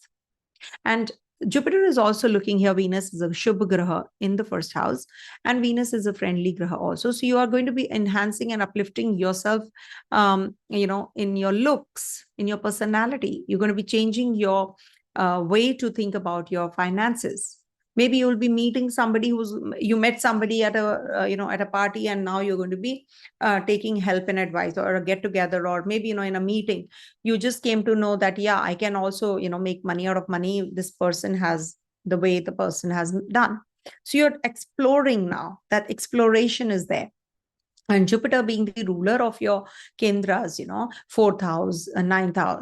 And Jupiter is also looking here. Venus is a Shubh Graha in the first house, and Venus is a friendly Graha also. So you are going to be enhancing and uplifting yourself, in your looks, in your personality. You're going to be changing your way to think about your finances. Maybe you'll be meeting somebody you met somebody at a party, and now you're going to be taking help and advice, or a get together, or maybe in a meeting you just came to know that I can also make money out of money. This person has the way the person has done. So you're exploring now. That exploration is there. And Jupiter being the ruler of your Kendras, 4th house, 9th house,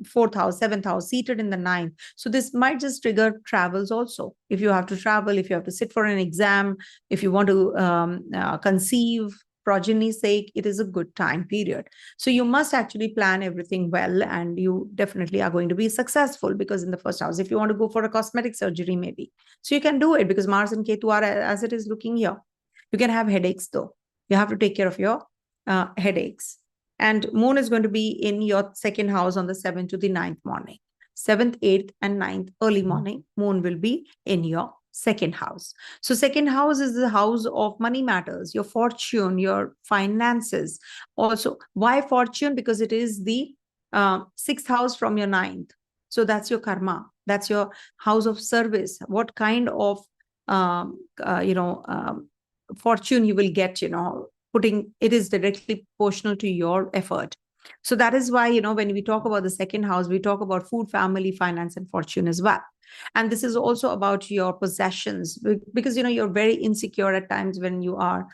4th house, 7th house, seated in the 9th. So this might just trigger travels also. If you have to travel, if you have to sit for an exam, if you want to conceive, progeny's sake, it is a good time period. So you must actually plan everything well, and you definitely are going to be successful, because in the first house, if you want to go for a cosmetic surgery, maybe. So you can do it, because Mars and Ketu are as it is looking here. You can have headaches though. You have to take care of your headaches. And moon is going to be in your second house on the 7th to the 9th morning. 7th, 8th, and 9th early morning, moon will be in your second house. So second house is the house of money matters, your fortune, your finances. Also, why fortune? Because it is the 6th house from your 9th. So that's your karma. That's your house of service. What kind of, fortune you will get, putting it is directly proportional to your effort. So that is why, when we talk about the second house, we talk about food, family, finance, and fortune as well. And this is also about your possessions, because, you're very insecure at times when you are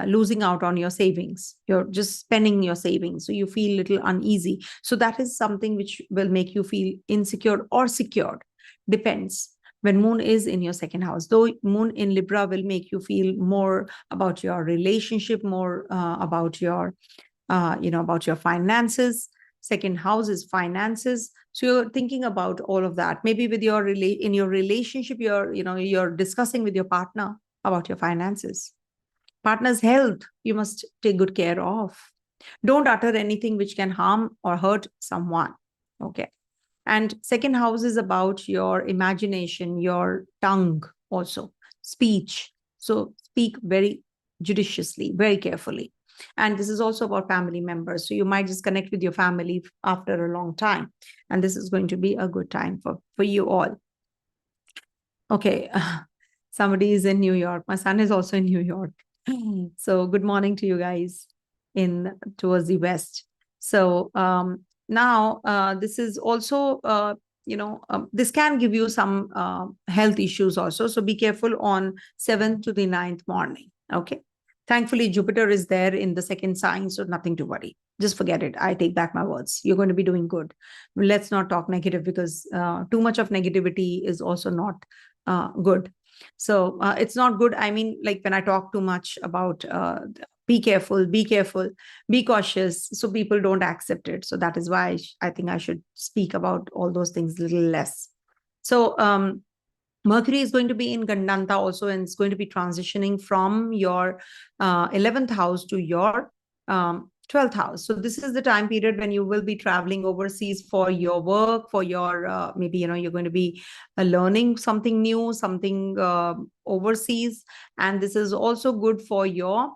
losing out on your savings. You're just spending your savings. So you feel a little uneasy. So that is something which will make you feel insecure or secured. Depends. When moon is in your second house, though moon in Libra will make you feel more about your relationship, more about your, about your finances. Second house is finances. So you're thinking about all of that. Maybe with your in your relationship, you're discussing with your partner about your finances. Partner's health, you must take good care of. Don't utter anything which can harm or hurt someone. Okay. And second house is about your imagination, your tongue also, speech. So speak very judiciously, very carefully. And this is also about family members. So you might just connect with your family after a long time. And this is going to be a good time for you all. Okay. Somebody is in New York. My son is also in New York. So good morning to you guys towards the west. So now this is also this can give you some health issues also. So be careful on 7th to the 9th morning. Okay. Thankfully, Jupiter is there in the second sign, so nothing to worry. Just forget it. I take back my words. You're going to be doing good. Let's not talk negative, because too much of negativity is also not good. So it's not good. I mean, like when I talk too much about be careful, be cautious, so people don't accept it. So that is why I think I should speak about all those things a little less. So Mercury is going to be in Gandantha also, and it's going to be transitioning from your 11th house to your 12th house. So this is the time period when you will be traveling overseas for your work, for your maybe you're going to be learning something new, something overseas, and this is also good for your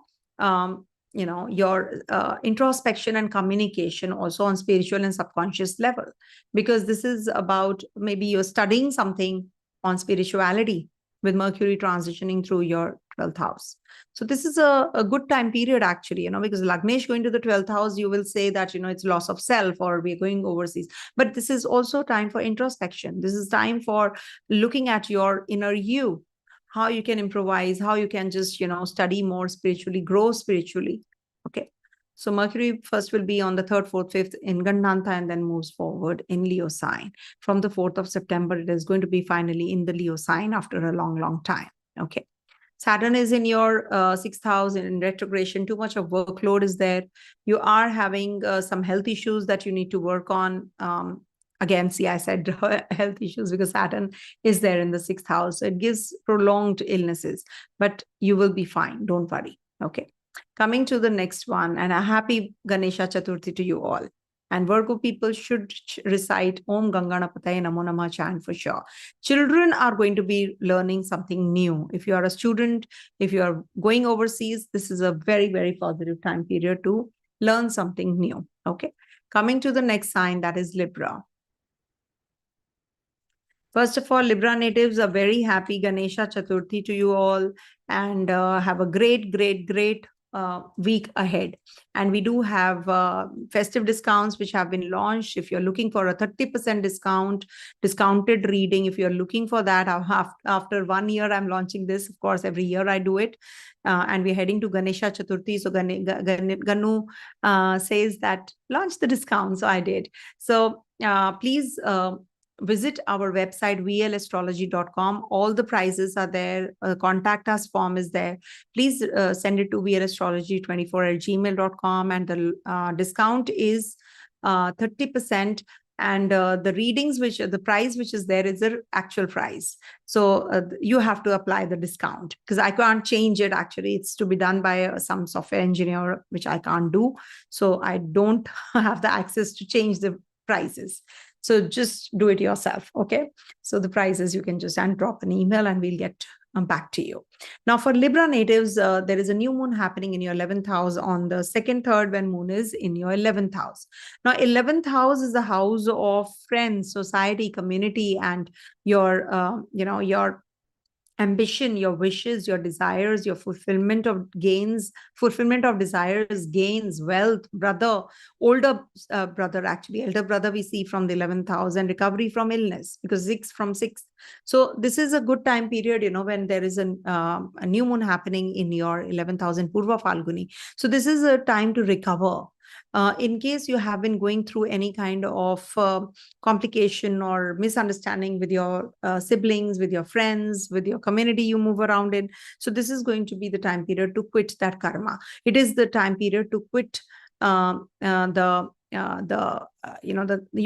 your introspection and communication also on spiritual and subconscious level, because this is about maybe you're studying something on spirituality with Mercury transitioning through your 12th house. So this is a good time period actually, because Lagnesh going to the 12th house, you will say that, it's loss of self or we're going overseas. But this is also time for introspection. This is time for looking at your inner you, how you can improvise, how you can just, study more spiritually, grow spiritually. Okay. So Mercury first will be on the 3rd, 4th, 5th in Gandantha, and then moves forward in Leo sign. From the 4th of September, it is going to be finally in the Leo sign after a long, long time. Okay. Saturn is in your 6th house in retrogression. Too much of workload is there. You are having some health issues that you need to work on. Again, see, I said health issues because Saturn is there in the 6th house. So it gives prolonged illnesses, but you will be fine. Don't worry. Okay. Coming to the next one, and a happy Ganesha Chaturthi to you all. And Virgo people should recite Om Ganganapataye Namo Namah chant for sure. Children are going to be learning something new. If you are a student, if you are going overseas, this is a very, very positive time period to learn something new. Okay. Coming to the next sign, that is Libra. First of all, Libra natives, a very happy Ganesha Chaturthi to you all, and have a great, great, great week ahead. And we do have festive discounts which have been launched. If you're looking for a 30% discounted reading, if you're looking for that, after 1 year, I'm launching this. Of course, every year I do it. And we're heading to Ganesha Chaturthi. So Ganu says that launch the discount. So I did. So please visit our website, vlastrology.com. All the prices are there. Contact us form is there. Please send it to vlastrology24@gmail.com. And the discount is 30%. And the readings, the price which is there is the actual price. So you have to apply the discount, because I can't change it. Actually, it's to be done by some software engineer, which I can't do. So I don't have the access to change the prices. So just do it yourself. Okay. So the prices you can just drop an email and we'll get back to you. Now for Libra natives, there is a new moon happening in your 11th house on the 2nd, 3rd, when moon is in your 11th house. Now 11th house is the house of friends, society, community, and your, your ambition, your wishes, your desires, your fulfillment of desires, gains, wealth, older brother, actually, elder brother we see from the 11th house, and recovery from illness, because 6 from 6th. So this is a good time period, when there is a new moon happening in your 11th house in Purva Phalguni. So this is a time to recover. In case you have been going through any kind of complication or misunderstanding with your siblings, with your friends, with your community you move around in. So this is going to be the time period to quit that karma. It is the time period to quit you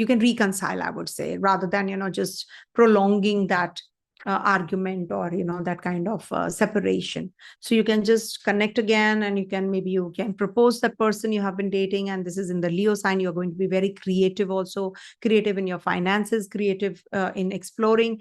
can reconcile, I would say, rather than, just prolonging that argument or that kind of separation. So you can just connect again, and maybe you can propose that person you have been dating, and this is in the Leo sign. You're going to be very creative, also creative in your finances, creative in exploring,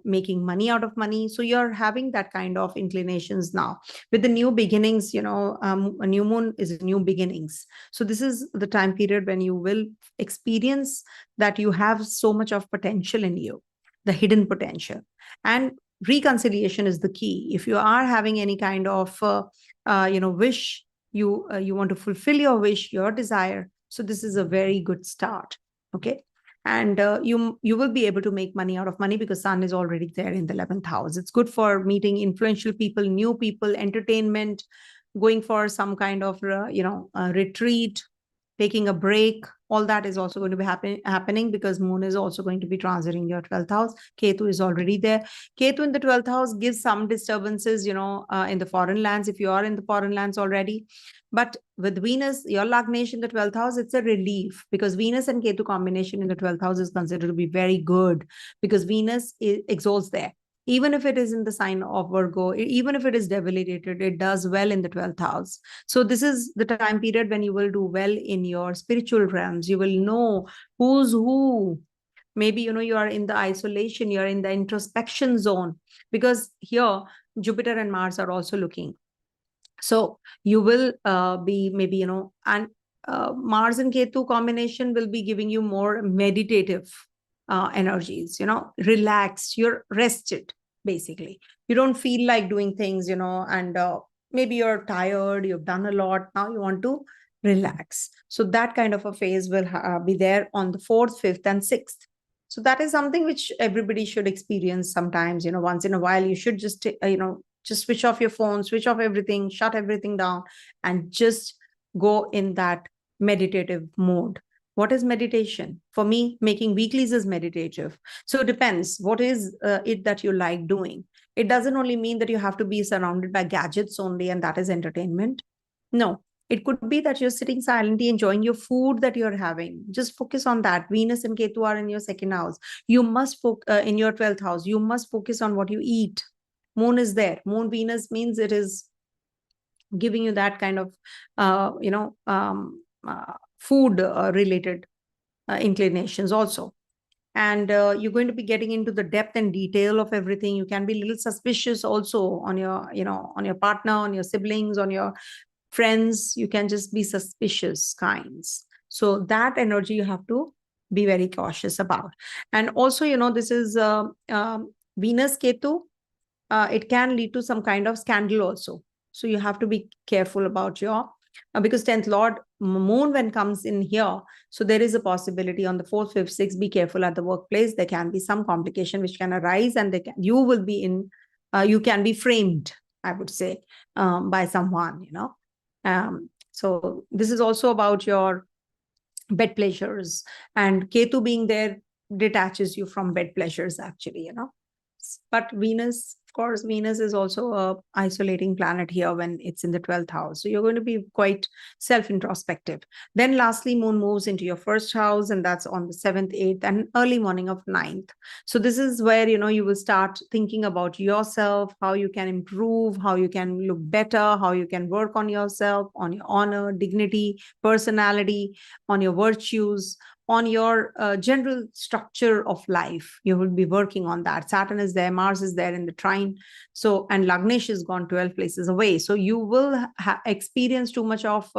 making money out of money. So you're having that kind of inclinations now with the new beginnings. A new moon is new beginnings. So this is the time period when you will experience that you have so much of potential in you, the hidden potential. And reconciliation is the key. If you are having any kind of wish, you want to fulfill your wish, your desire, so this is a very good start. Okay. And you will be able to make money out of money because Sun is already there in the 11th house. It's good for meeting influential people, new people, entertainment, going for some kind of retreat, taking a break. All that is also going to be happening because moon is also going to be transiting your 12th house. Ketu is already there. Ketu in the 12th house gives some disturbances, in the foreign lands, if you are in the foreign lands already. But with Venus, your Lagnesh in the 12th house, it's a relief because Venus and Ketu combination in the 12th house is considered to be very good because Venus exalts there. Even if it is in the sign of Virgo, even if it is debilitated, it does well in the 12th house. So this is the time period when you will do well in your spiritual realms. You will know who's who. Maybe, you are in the isolation, you're in the introspection zone, because here Jupiter and Mars are also looking. So you will be maybe, and Mars and Ketu combination will be giving you more meditative energies, relaxed, you're rested, basically. You don't feel like doing things, and maybe you're tired, you've done a lot, now you want to relax. So that kind of a phase will be there on the 4th, 5th, and 6th. So that is something which everybody should experience sometimes, once in a while. You should just, just switch off your phone, switch off everything, shut everything down, and just go in that meditative mode. What is meditation? For me, making weeklies is meditative. So it depends. What is it that you like doing? It doesn't only mean that you have to be surrounded by gadgets only and that is entertainment. No, it could be that you're sitting silently enjoying your food that you're having. Just focus on that. Venus and Ketu are in your 2nd house. You must focus in your 12th house. You must focus on what you eat. Moon is there. Moon Venus means it is giving you that kind of, food related inclinations also. And you're going to be getting into the depth and detail of everything. You can be a little suspicious also on your, on your partner, on your siblings, on your friends. You can just be suspicious kinds. So that energy you have to be very cautious about. And also, this is Venus Ketu. It can lead to some kind of scandal also. So you have to be careful about your, because 10th Lord Moon when comes in here, so there is a possibility on the 4th, 5th, 6th, be careful at the workplace. There can be some complication which can arise, and you will be in, you can be framed, I would say, by someone, so this is also about your bed pleasures, and Ketu being there detaches you from bed pleasures actually, But Venus, of course, Venus is also a isolating planet here when it's in the 12th house. So you're going to be quite self-introspective. Then lastly, Moon moves into your 1st house, and that's on the 7th, 8th, and early morning of 9th. So this is where, you will start thinking about yourself, how you can improve, how you can look better, how you can work on yourself, on your honor, dignity, personality, on your virtues, on your general structure of life. You will be working on that. Saturn is there, Mars is there in the trine. So, and Lagnesh is gone 12 places away. So you will experience too much of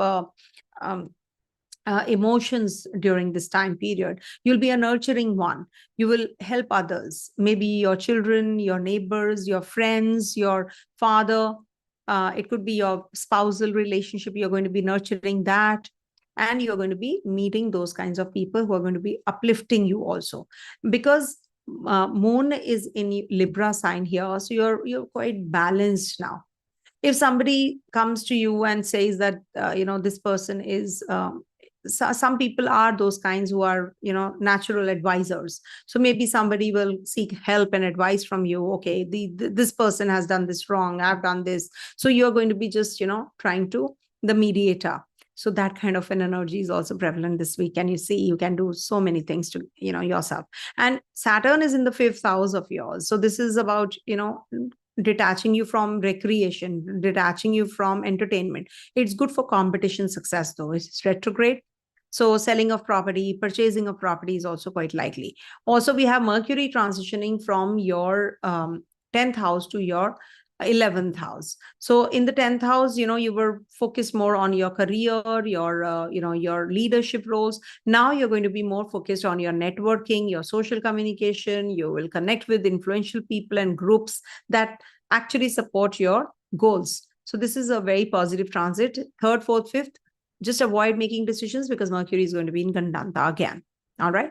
emotions during this time period. You'll be a nurturing one. You will help others, maybe your children, your neighbors, your friends, your father. It could be your spousal relationship. You're going to be nurturing that. And you're going to be meeting those kinds of people who are going to be uplifting you also. Because Moon is in Libra sign here, so you're quite balanced now. If somebody comes to you and says that, this person is, some people are those kinds who are, natural advisors. So maybe somebody will seek help and advice from you. Okay, this person has done this wrong. I've done this. So you're going to be just, trying to the mediator. So that kind of an energy is also prevalent this week. And you see, you can do so many things to, yourself. And Saturn is in the 5th house of yours. So this is about, detaching you from recreation, detaching you from entertainment. It's good for competition success, though. It's retrograde. So selling of property, purchasing of property is also quite likely. Also, we have Mercury transitioning from your 10th house to your 11th house. So in the 10th house, you were focused more on your career, your leadership roles. Now you're going to be more focused on your networking, your social communication. You will connect with influential people and groups that actually support your goals. So this is a very positive transit. 3rd, 4th, 5th, just avoid making decisions because Mercury is going to be in Gandantha again. All right.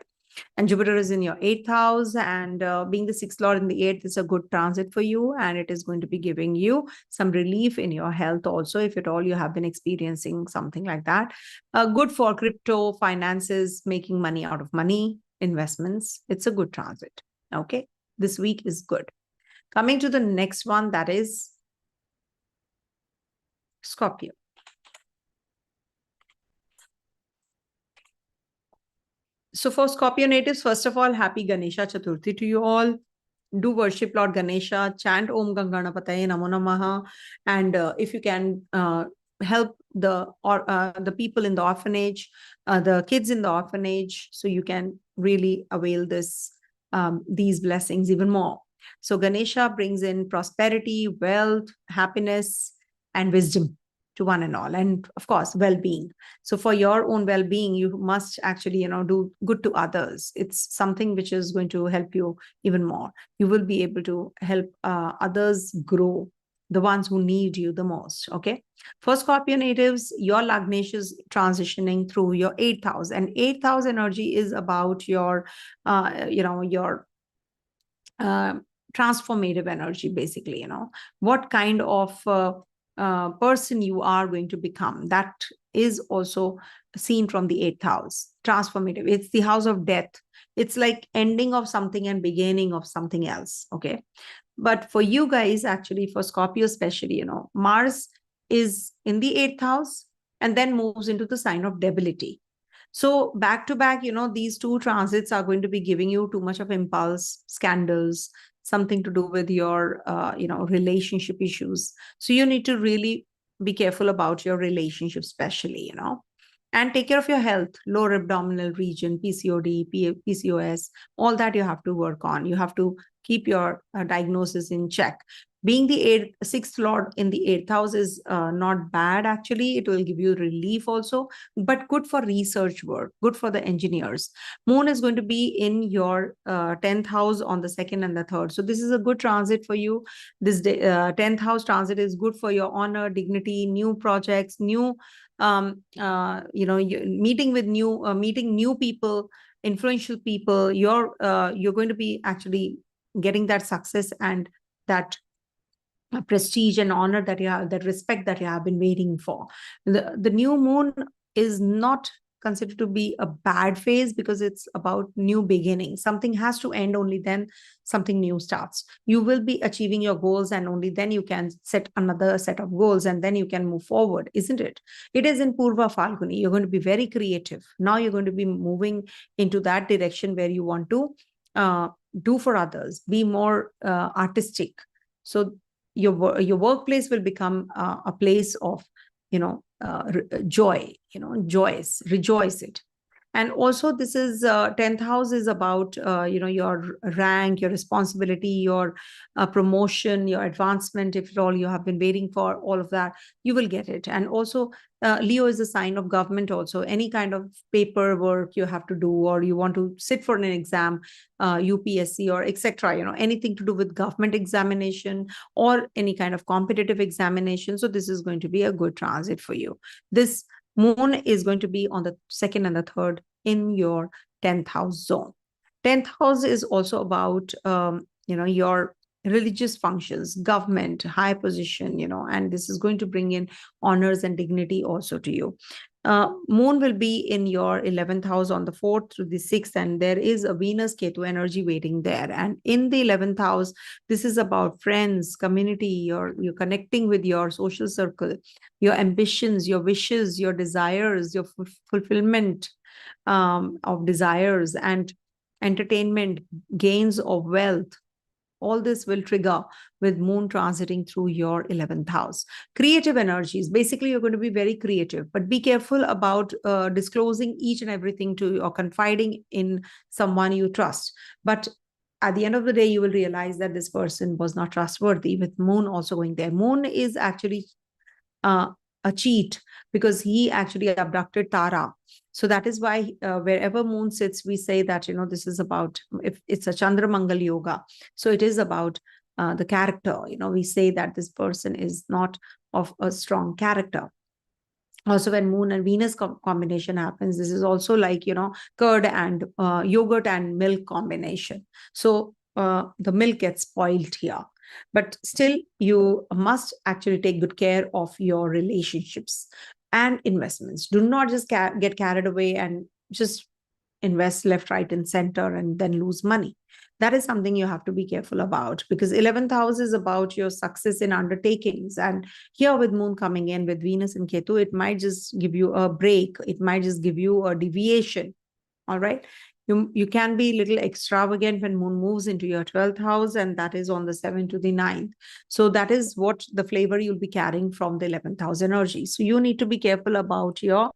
And Jupiter is in your 8th house, and being the 6th lord in the 8th is a good transit for you, and it is going to be giving you some relief in your health also, if at all you have been experiencing something like that. Good for crypto, finances, making money out of money, investments. It's a good transit. Okay, this week is good. Coming to the next one, that is Scorpio. So for Scorpio natives, first of all, happy Ganesha Chaturthi to you all. Do worship Lord Ganesha, chant Om Ganganapataye Namo Namaha, and if you can help the people in the orphanage, the kids in the orphanage, so you can really avail these blessings even more. So Ganesha brings in prosperity, wealth, happiness, and wisdom to one and all, and of course well-being. So for your own well-being, you must actually do good to others. It's something which is going to help you even more. You will be able to help others grow, the ones who need you the most. Okay, for Scorpio natives, your Lagnesh is transitioning through your 8th house, and 8th house energy is about your transformative energy, basically. What kind of person you are going to become. That is also seen from the 8th house. Transformative. It's the house of death. It's like ending of something and beginning of something else. Okay. But for you guys, actually, for Scorpio especially, Mars is in the 8th house and then moves into the sign of debility. So back to back, these two transits are going to be giving you too much of impulse, scandals, something to do with your, relationship issues. So you need to really be careful about your relationship, especially, and take care of your health, lower abdominal region, PCOD, PCOS, all that you have to work on. You have to keep your diagnosis in check. Being the 6th lord in the 8th house is not bad, actually. It will give you relief also, but good for research work, good for the engineers. Moon is going to be in your 10th house on the 2nd and the 3rd. So this is a good transit for you. This 10th house transit is good for your honor, dignity, new projects, new, meeting new people, influential people. You're going to be actually getting that success and that prestige and honor that you have, that respect that you have been waiting for. The new moon is not considered to be a bad phase because it's about new beginning. Something has to end, only then something new starts. You will be achieving your goals, and only then you can set another set of goals, and then you can move forward, isn't it? It is in Purva Phalguni. You're going to be very creative. Now you're going to be moving into that direction where you want to do for others, be more artistic. So your workplace will become a place of joy, rejoice it. And also this is 10th house is about your rank, your responsibility, your promotion, your advancement. If at all you have been waiting for all of that, you will get it. And also Leo is a sign of government also. Any kind of paperwork you have to do, or you want to sit for an exam, UPSC or etc., anything to do with government examination or any kind of competitive examination. So this is going to be a good transit for you. This Moon is going to be on the 2nd and the 3rd in your 10th house zone. 10th house is also about, your religious functions, government, high position, and this is going to bring in honors and dignity also to you. Moon will be in your 11th house on the 4th through the 6th, and there is a Venus Ketu energy waiting there. And in the 11th house, this is about friends, community, you're connecting with your social circle, your ambitions, your wishes, your desires, your fulfillment of desires, and entertainment, gains of wealth. All this will trigger with Moon transiting through your 11th house. Creative energies. Basically, you're going to be very creative, but be careful about disclosing each and everything to or confiding in someone you trust. But at the end of the day, you will realize that this person was not trustworthy, with Moon also going there. Moon is actually a cheat because he actually abducted Tara. So that is why wherever Moon sits, we say that, this is about, if it's a Chandramangal yoga. So it is about the character. We say that this person is not of a strong character. Also, when Moon and Venus combination happens, this is also like, curd and yogurt and milk combination. So the milk gets spoiled here. But still, you must actually take good care of your relationships and investments. Do not just get carried away and just invest left, right, and center and then lose money. That is something you have to be careful about, because 11th house is about your success in undertakings. And here with Moon coming in with Venus and Ketu, it might just give you a break. It might just give you a deviation. All right. You can be a little extravagant when Moon moves into your 12th house, and that is on the 7th to the 9th. So that is what the flavor you'll be carrying from the 11th house energy. So you need to be careful about your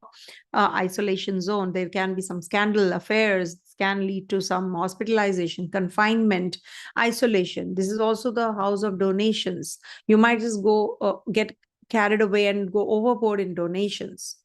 isolation zone. There can be some scandal affairs, can lead to some hospitalization, confinement, isolation. This is also the house of donations. You might just go get carried away and go overboard in donations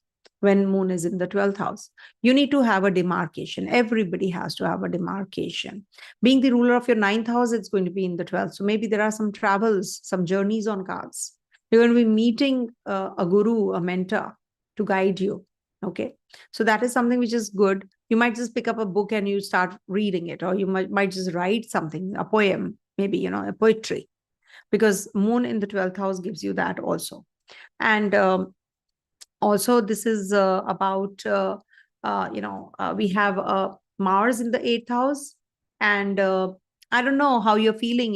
when Moon is in the 12th house. You need to have a demarcation. Everybody has to have a demarcation. Being the ruler of your 9th house, it's going to be in the 12th. So maybe there are some travels, some journeys on cards. You're going to be meeting a guru, a mentor to guide you. Okay. So that is something which is good. You might just pick up a book and you start reading it, or you might just write something, a poem, maybe, a poetry, because Moon in the 12th house gives you that also. And also, this is about, we have Mars in the 8th house. And I don't know how you're feeling,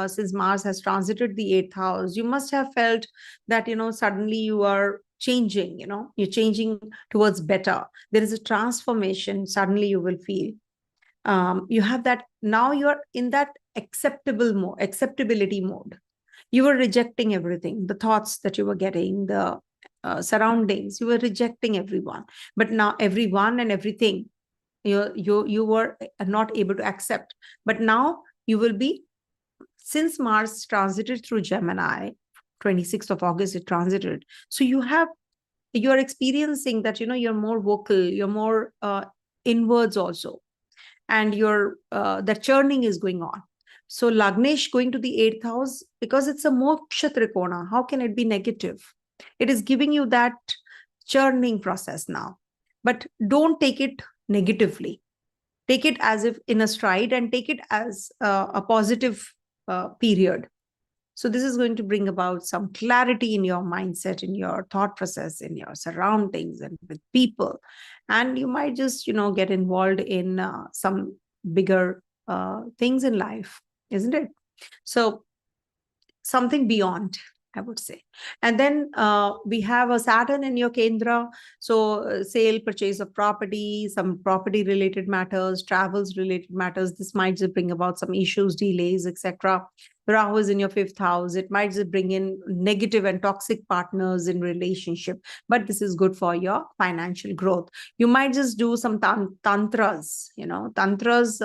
since Mars has transited the 8th house. You must have felt that, suddenly you are changing, you're changing towards better. There is a transformation, suddenly you will feel. You have that, now you're in that acceptability mode. You were rejecting everything, the thoughts that you were getting, the surroundings, you were rejecting everyone. But now everyone and everything, you were not able to accept. But now you will be, since Mars transited through Gemini, 26th of August, it transited. So you're experiencing that, you're more vocal, you're more inwards also. And that churning is going on. So Lagnesh going to the 8th house, because it's a moksha trikona, how can it be negative? It is giving you that churning process now. But don't take it negatively. Take it as if in a stride, and take it as a positive period. So this is going to bring about some clarity in your mindset, in your thought process, in your surroundings and with people. And you might just, get involved in some bigger things in life, isn't it? So something beyond, I would say. And then we have a Saturn in your Kendra. So sale, purchase of property, some property related matters, travels related matters. This might just bring about some issues, delays, etc. Rahu is in your 5th house. It might just bring in negative and toxic partners in relationship. But this is good for your financial growth. You might just do some tantras, tantras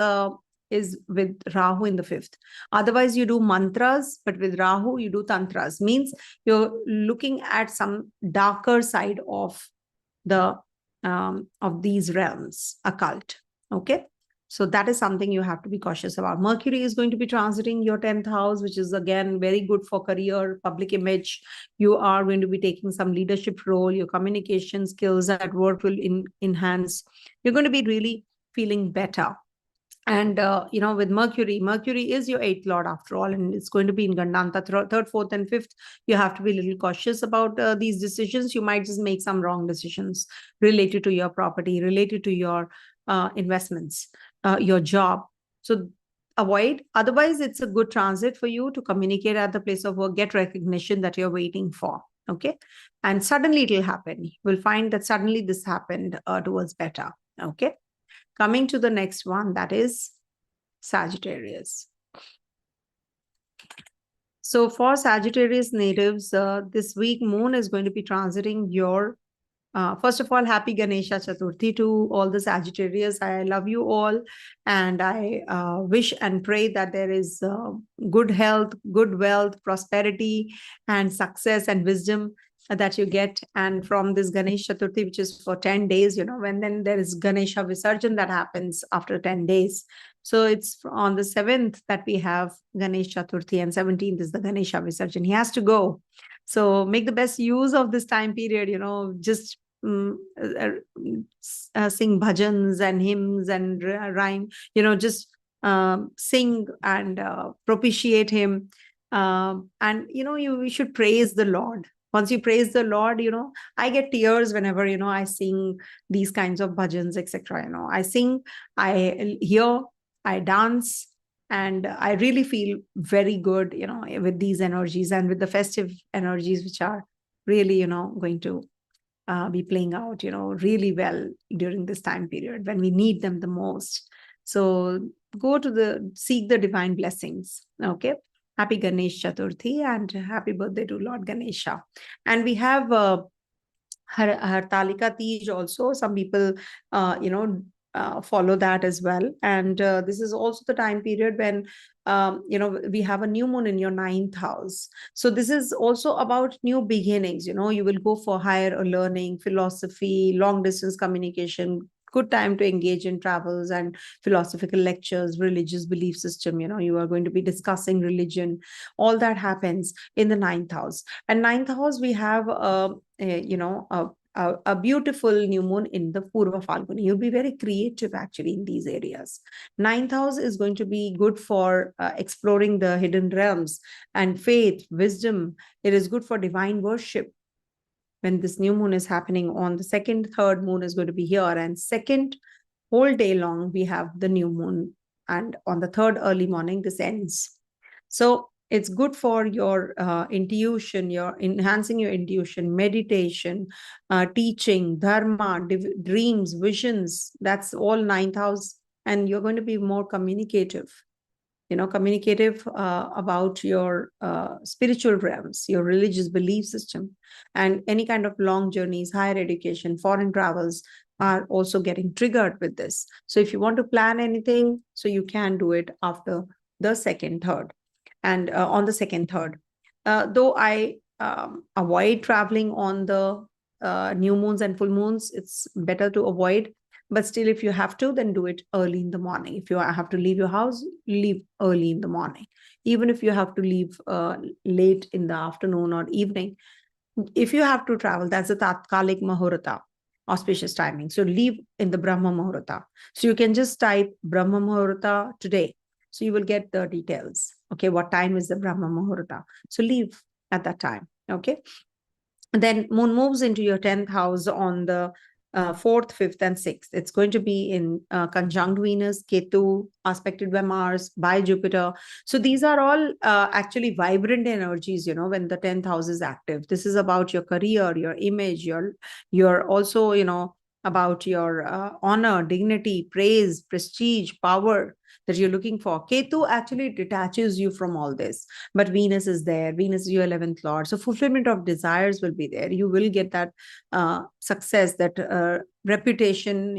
is with Rahu in the 5th. Otherwise, you do mantras, but with Rahu, you do tantras. Means you're looking at some darker side of these realms, occult. Okay. So that is something you have to be cautious about. Mercury is going to be transiting your 10th house, which is again very good for career, public image. You are going to be taking some leadership role. Your communication skills at work will enhance. You're going to be really feeling better. And, with Mercury is your eighth lord after all, and it's going to be in Gandantha, third, fourth, and fifth. You have to be a little cautious about these decisions. You might just make some wrong decisions related to your property, related to your investments, your job. So avoid. Otherwise, it's a good transit for you to communicate at the place of work, get recognition that you're waiting for. Okay. And suddenly it will happen. You'll find that suddenly this happened towards better. Okay. Coming to the next one, that is Sagittarius. So for Sagittarius natives, this week moon is going to be transiting your, first of all, happy Ganesha Chaturthi to all the Sagittarius. I love you all, and I wish and pray that there is good health, good wealth, prosperity, and success and wisdom that you get. And from this Ganesha Chaturthi, which is for 10 days, when then there is Ganesha Visarjan that happens after 10 days. So it's on the 7th that we have Ganesha Chaturthi, and 17th is the Ganesha Visarjan. He has to go. So make the best use of this time period, just sing bhajans and hymns and rhyme, just sing and propitiate him. And, you should praise the Lord. Once you praise the Lord, I get tears whenever, I sing these kinds of bhajans, etc. I sing, I hear, I dance, and I really feel very good, with these energies and with the festive energies, which are really, going to be playing out, really well during this time period when we need them the most. So seek the divine blessings. Okay. Happy Ganesh Chaturthi and happy birthday to Lord Ganesha. And we have Hartalika Tej also. Some people, follow that as well. And this is also the time period when, we have a new moon in your 9th house. So this is also about new beginnings. You will go for higher learning, philosophy, long distance communication. Good time to engage in travels and philosophical lectures, religious belief system. You are going to be discussing religion. All that happens in the 9th house. And 9th house, we have, a beautiful new moon in the Purva Phalguni. You'll be very creative actually in these areas. 9th house is going to be good for exploring the hidden realms and faith, wisdom. It is good for divine worship. When this new moon is happening on the 2nd, 3rd moon is going to be here, and 2nd whole day long we have the new moon, and on the 3rd early morning this ends. So it's good for your intuition, your enhancing your intuition, meditation, teaching, dharma, dreams, visions. That's all 9th house, and you're going to be more communicative. Communicative about your spiritual realms, your religious belief system, and any kind of long journeys, higher education, foreign travels are also getting triggered with this. So if you want to plan anything, so you can do it after the 2nd, 3rd, and on the 2nd, 3rd. Though I avoid traveling on the new moons and full moons, it's better to avoid. But still, if you have to, then do it early in the morning. If you have to leave your house, leave early in the morning. Even if you have to leave late in the afternoon or evening, if you have to travel, that's a Tatkalik Muhurta, auspicious timing. So leave in the Brahma Muhurta. So you can just type Brahma Muhurta today. So you will get the details. Okay, what time is the Brahma Muhurta? So leave at that time. Okay. And then moon moves into your 10th house on the 4th, 5th, and 6th. It's going to be in conjunct Venus, Ketu, aspected by Mars, by Jupiter. So these are all actually vibrant energies, when the 10th house is active. This is about your career, your image, your also, about your honor, dignity, praise, prestige, power that you're looking for. Ketu actually detaches you from all this, but Venus is there. Venus is your 11th lord. So fulfillment of desires will be there. You will get that success, that reputation,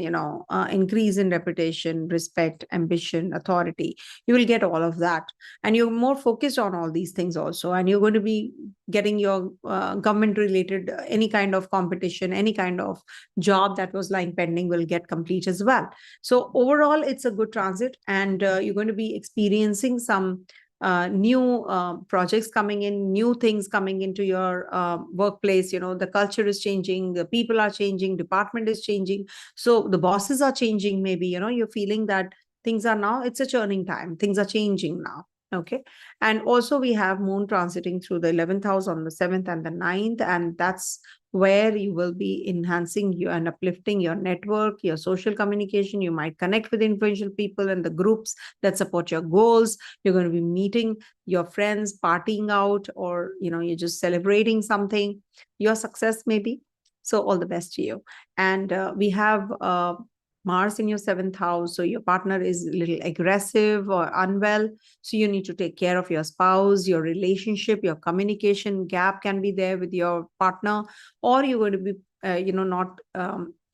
increase in reputation, respect, ambition, authority. You will get all of that. And you're more focused on all these things also. And you're going to be getting your government related, any kind of competition, any kind of job that was lying pending will get complete as well. So overall, it's a good transit, and you're going to be experiencing some new projects coming in, new things coming into your workplace. The culture is changing, the people are changing, department is changing. So the bosses are changing. Maybe, you're feeling that Things are now, it's a churning time. Things are changing now. Okay. And also we have moon transiting through the 11th house on the 7th and the 9th. And that's where you will be enhancing you and uplifting your network, your social communication. You might connect with influential people and the groups that support your goals. You're going to be meeting your friends, partying out, or, you're just celebrating something, your success maybe. So all the best to you. And we have Mars in your 7th house. So your partner is a little aggressive or unwell. So you need to take care of your spouse, your relationship, your communication gap can be there with your partner, or you're going to be, not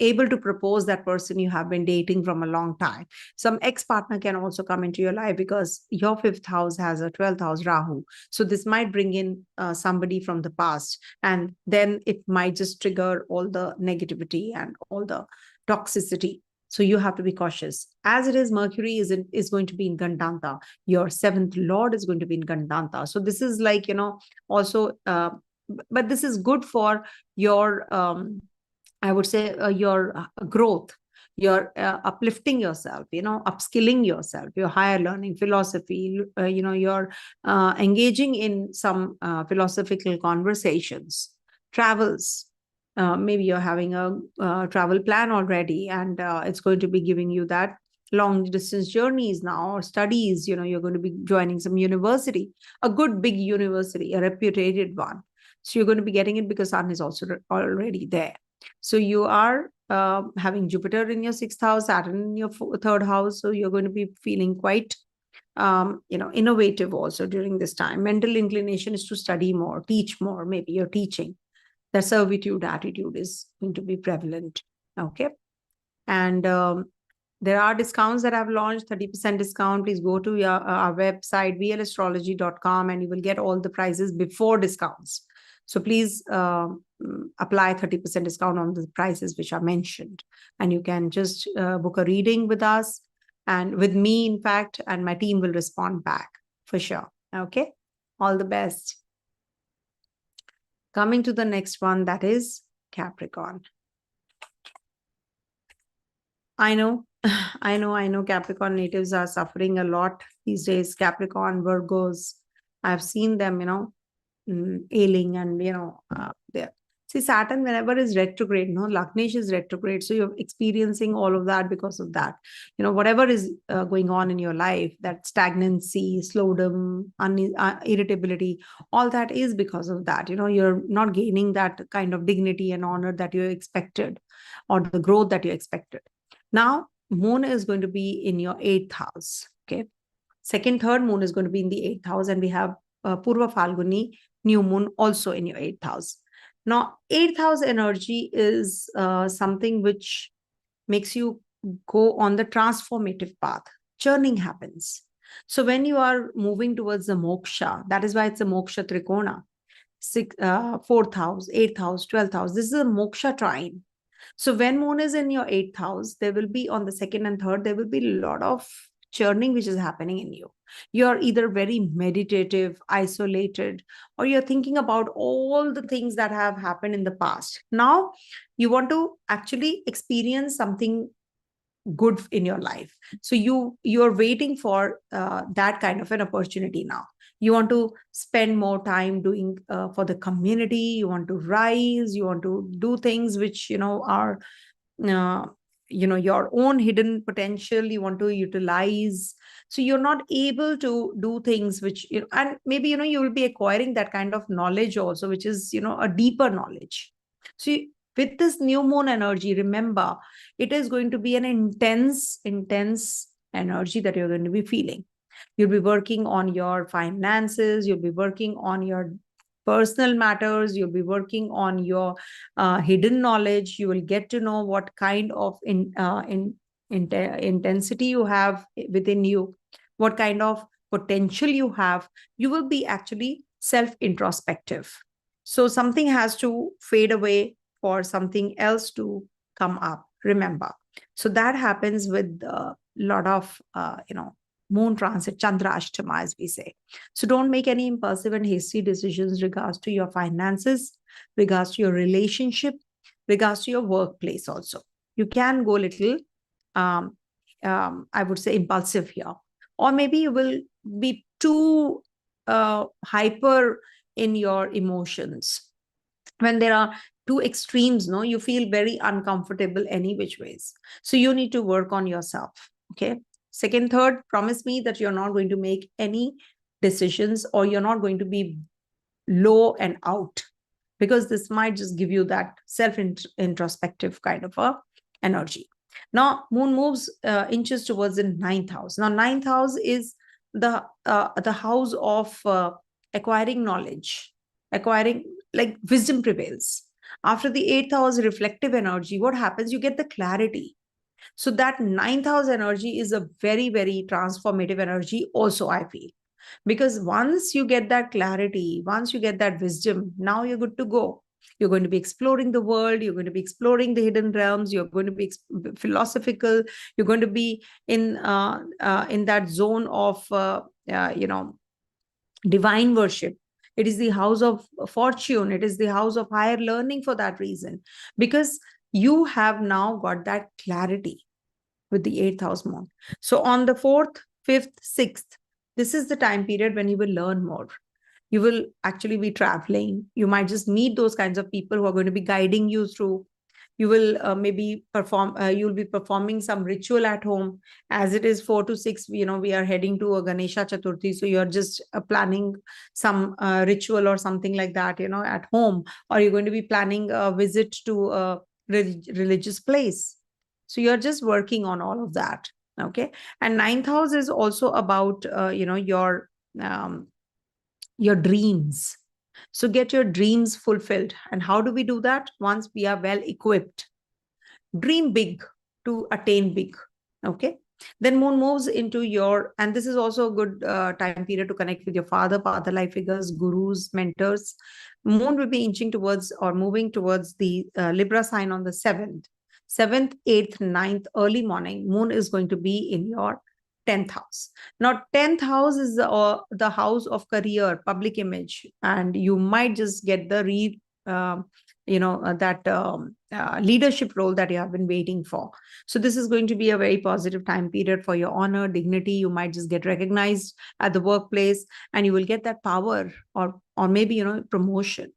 able to propose that person you have been dating from a long time. Some ex-partner can also come into your life because your 5th house has a 12th house Rahu. So this might bring in somebody from the past, and then it might just trigger all the negativity and all the toxicity. So you have to be cautious. As it is, Mercury is going to be in Gandantha. Your 7th Lord is going to be in Gandantha. So this is like, also, but this is good for your, I would say, your growth, your uplifting yourself, upskilling yourself, your higher learning, philosophy, you're engaging in some philosophical conversations, travels. Maybe you're having a travel plan already, and it's going to be giving you that long distance journeys now, or studies. You're going to be joining some university, a good big university, a reputed one. So you're going to be getting it because Sun is also already there. So you are having Jupiter in your 6th house, Saturn in your 3rd house. So you're going to be feeling quite innovative also during this time. Mental inclination is to study more, teach more. Maybe you're teaching. The servitude attitude is going to be prevalent. Okay. And there are discounts that I've launched, 30% discount. Please go to our website, vlastrology.com, and you will get all the prices before discounts. So please apply 30% discount on the prices which are mentioned. And you can just book a reading with us and with me, in fact, and my team will respond back for sure. Okay. All the best. Coming to the next one, that is Capricorn. I know Capricorn natives are suffering a lot these days. Capricorn, Virgos, I've seen them, ailing, and, they're. See, Saturn, whenever is retrograde, Lagnesh is retrograde. So you're experiencing all of that because of that. Whatever is going on in your life, that stagnancy, slowdom, irritability, all that is because of that. You're not gaining that kind of dignity and honor that you expected, or the growth that you expected. Now, moon is going to be in your 8th house. Okay. 2nd, 3rd moon is going to be in the 8th house. And we have Purva Phalguni, new moon, also in your 8th house. Now, 8th house energy is something which makes you go on the transformative path. Churning happens. So when you are moving towards the moksha, that is why it's a moksha trikona. 4th house, 8th house, 12th house. This is a moksha trine. So when moon is in your 8th house, there will be on the 2nd and 3rd, there will be a lot of churning which is happening in you. You're either very meditative, isolated, or you're thinking about all the things that have happened in the past. Now you want to actually experience something good in your life. So you're waiting for that kind of an opportunity now. You want to spend more time doing for the community. You want to rise. You want to do things which are your own hidden potential. You want to utilize. So you're not able to do things which and maybe you will be acquiring that kind of knowledge also, which is a deeper knowledge. So with this new moon energy, remember, it is going to be an intense energy that you're going to be feeling. You'll be working on your finances. You'll be working on your personal matters. You'll be working on your hidden knowledge. You will get to know what kind of intensity you have within you, what kind of potential you have. You will be actually self-introspective. So something has to fade away for something else to come up, remember. So that happens with a lot of, moon transit, Chandra Ashtama, as we say. So don't make any impulsive and hasty decisions regards to your finances, regards to your relationship, regards to your workplace also. You can go a little I would say, impulsive here. Or maybe you will be too hyper in your emotions. When there are two extremes, no, you feel very uncomfortable any which ways. So you need to work on yourself. Okay. Second, third, promise me that you're not going to make any decisions, or you're not going to be low and out, because this might just give you that self-introspective kind of a energy. Now, moon moves inches towards the ninth house. Now, ninth house is the house of acquiring knowledge, acquiring, like, wisdom prevails. After the eighth house reflective energy, what happens? You get the clarity. So that ninth house energy is a very, very transformative energy also, I feel. Because once you get that clarity, once you get that wisdom, now you're good to go. You're going to be exploring the world. You're going to be exploring the hidden realms. You're going to be philosophical. You're going to be in that zone of, divine worship. It is the house of fortune. It is the house of higher learning for that reason. Because you have now got that clarity with the eighth house moon. So on the 4th, 5th, 6th, this is the time period when you will learn more. You will actually be traveling. You might just meet those kinds of people who are going to be guiding you through. You will maybe perform, you'll be performing some ritual at home. As it is 4 to 6, we are heading to a Ganesha Chaturthi. So you're just planning some ritual or something like that, at home. Or you're going to be planning a visit to a religious place. So you're just working on all of that. Okay. And ninth house is also about, your dreams. So get your dreams fulfilled. And how do we do that? Once we are well equipped. Dream big to attain big. Okay. Then moon moves into your, and this is also a good time period to connect with your father life figures, gurus, mentors. Moon will be inching towards or moving towards the Libra sign on the 7th. 7th, 8th, 9th, early morning, moon is going to be in your 10th house. Now, 10th house is the house of career, public image, and you might just get the leadership role that you have been waiting for. So this is going to be a very positive time period for your honor, dignity. You might just get recognized at the workplace, and you will get that power, or maybe, promotion.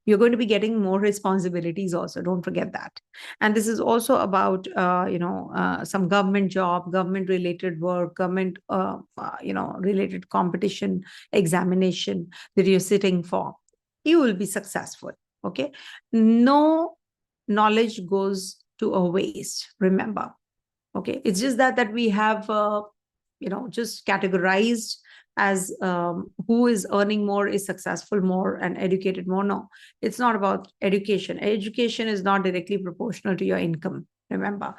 You're going to be getting more responsibilities also. Don't forget that. And this is also about, some government job, government related work, government, related competition, examination that you're sitting for. You will be successful. Okay. No knowledge goes to a waste. Remember. Okay. It's just that we have, just categorized as who is earning more is successful more and educated more. No, it's not about education. Education is not directly proportional to your income, remember.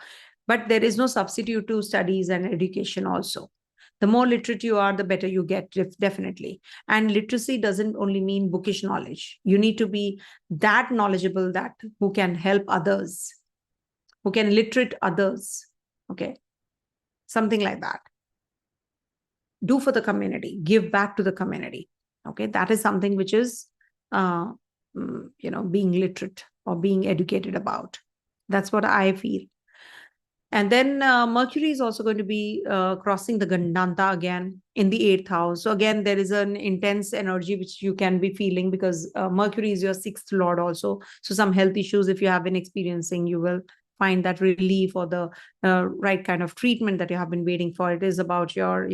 But there is no substitute to studies and education also. The more literate you are, the better you get, definitely. And literacy doesn't only mean bookish knowledge. You need to be that knowledgeable that who can help others, who can literate others. Okay. Something like that. Do for the community, give back to the community. Okay, that is something which is, being literate or being educated about. That's what I feel. And then Mercury is also going to be crossing the Gandantha again in the 8th house. So again, there is an intense energy which you can be feeling, because Mercury is your 6th lord also. So some health issues, if you have been experiencing, you will find that relief or the right kind of treatment that you have been waiting for. It is about your,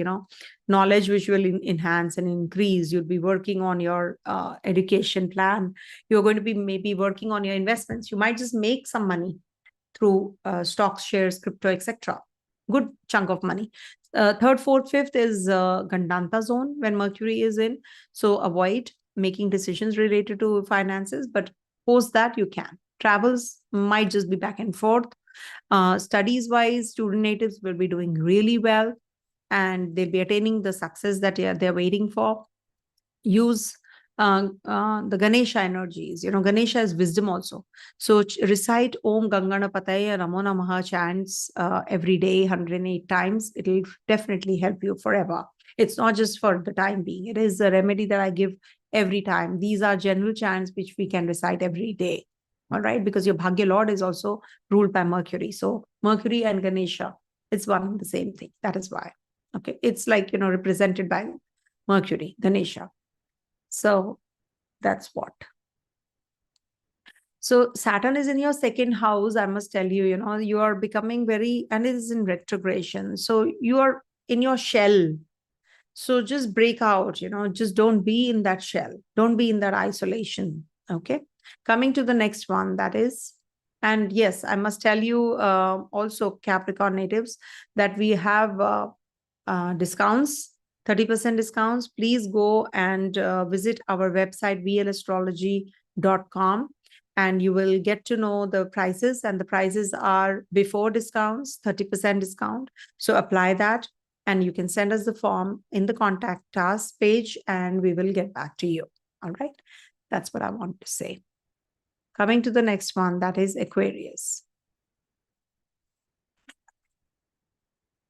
knowledge which will enhance and increase. You'll be working on your education plan. You're going to be maybe working on your investments. You might just make some money through stocks, shares, crypto, etc. Good chunk of money. 3rd, 4th, 5th is Gandantha zone when Mercury is in. So avoid making decisions related to finances, but post that you can. Travels might just be back and forth. Studies wise, student natives will be doing really well, and they'll be attaining the success that they're waiting for. Use the Ganesha energies. Ganesha is wisdom also. So recite Om Ganganapataya Namo Namaha chants every day 108 times. It'll definitely help you forever. It's not just for the time being. It is a remedy that I give every time. These are general chants which we can recite every day. All right, because your Bhagya Lord is also ruled by Mercury. So Mercury and Ganesha It's one and the same thing. That is why. Okay. It's like, represented by Mercury, Ganesha. So that's what. So Saturn is in your second house. I must tell you, you are becoming very, and it is in retrogression. So you are in your shell. So just break out, just don't be in that shell. Don't be in that isolation. Okay. Coming to the next one, that is, and yes, I must tell you also, Capricorn natives, that we have discounts, 30% discounts. Please go and visit our website, VLastrology.com, and you will get to know the prices, and the prices are before discounts, 30% discount. So apply that, and you can send us the form in the contact us page, and we will get back to you. All right. That's what I want to say. Coming to the next one, that is Aquarius.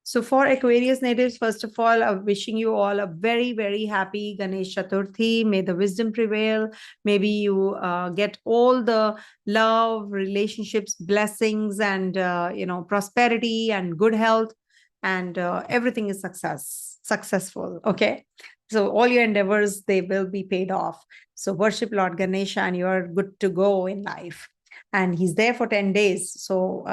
So for Aquarius natives, first of all, I'm wishing you all a very, very happy Ganesha Chaturthi. May the wisdom prevail. Maybe you get all the love, relationships, blessings, and prosperity and good health, and everything is successful. Okay. So all your endeavors, they will be paid off. So worship Lord Ganesha and you are good to go in life. And he's there for 10 days. So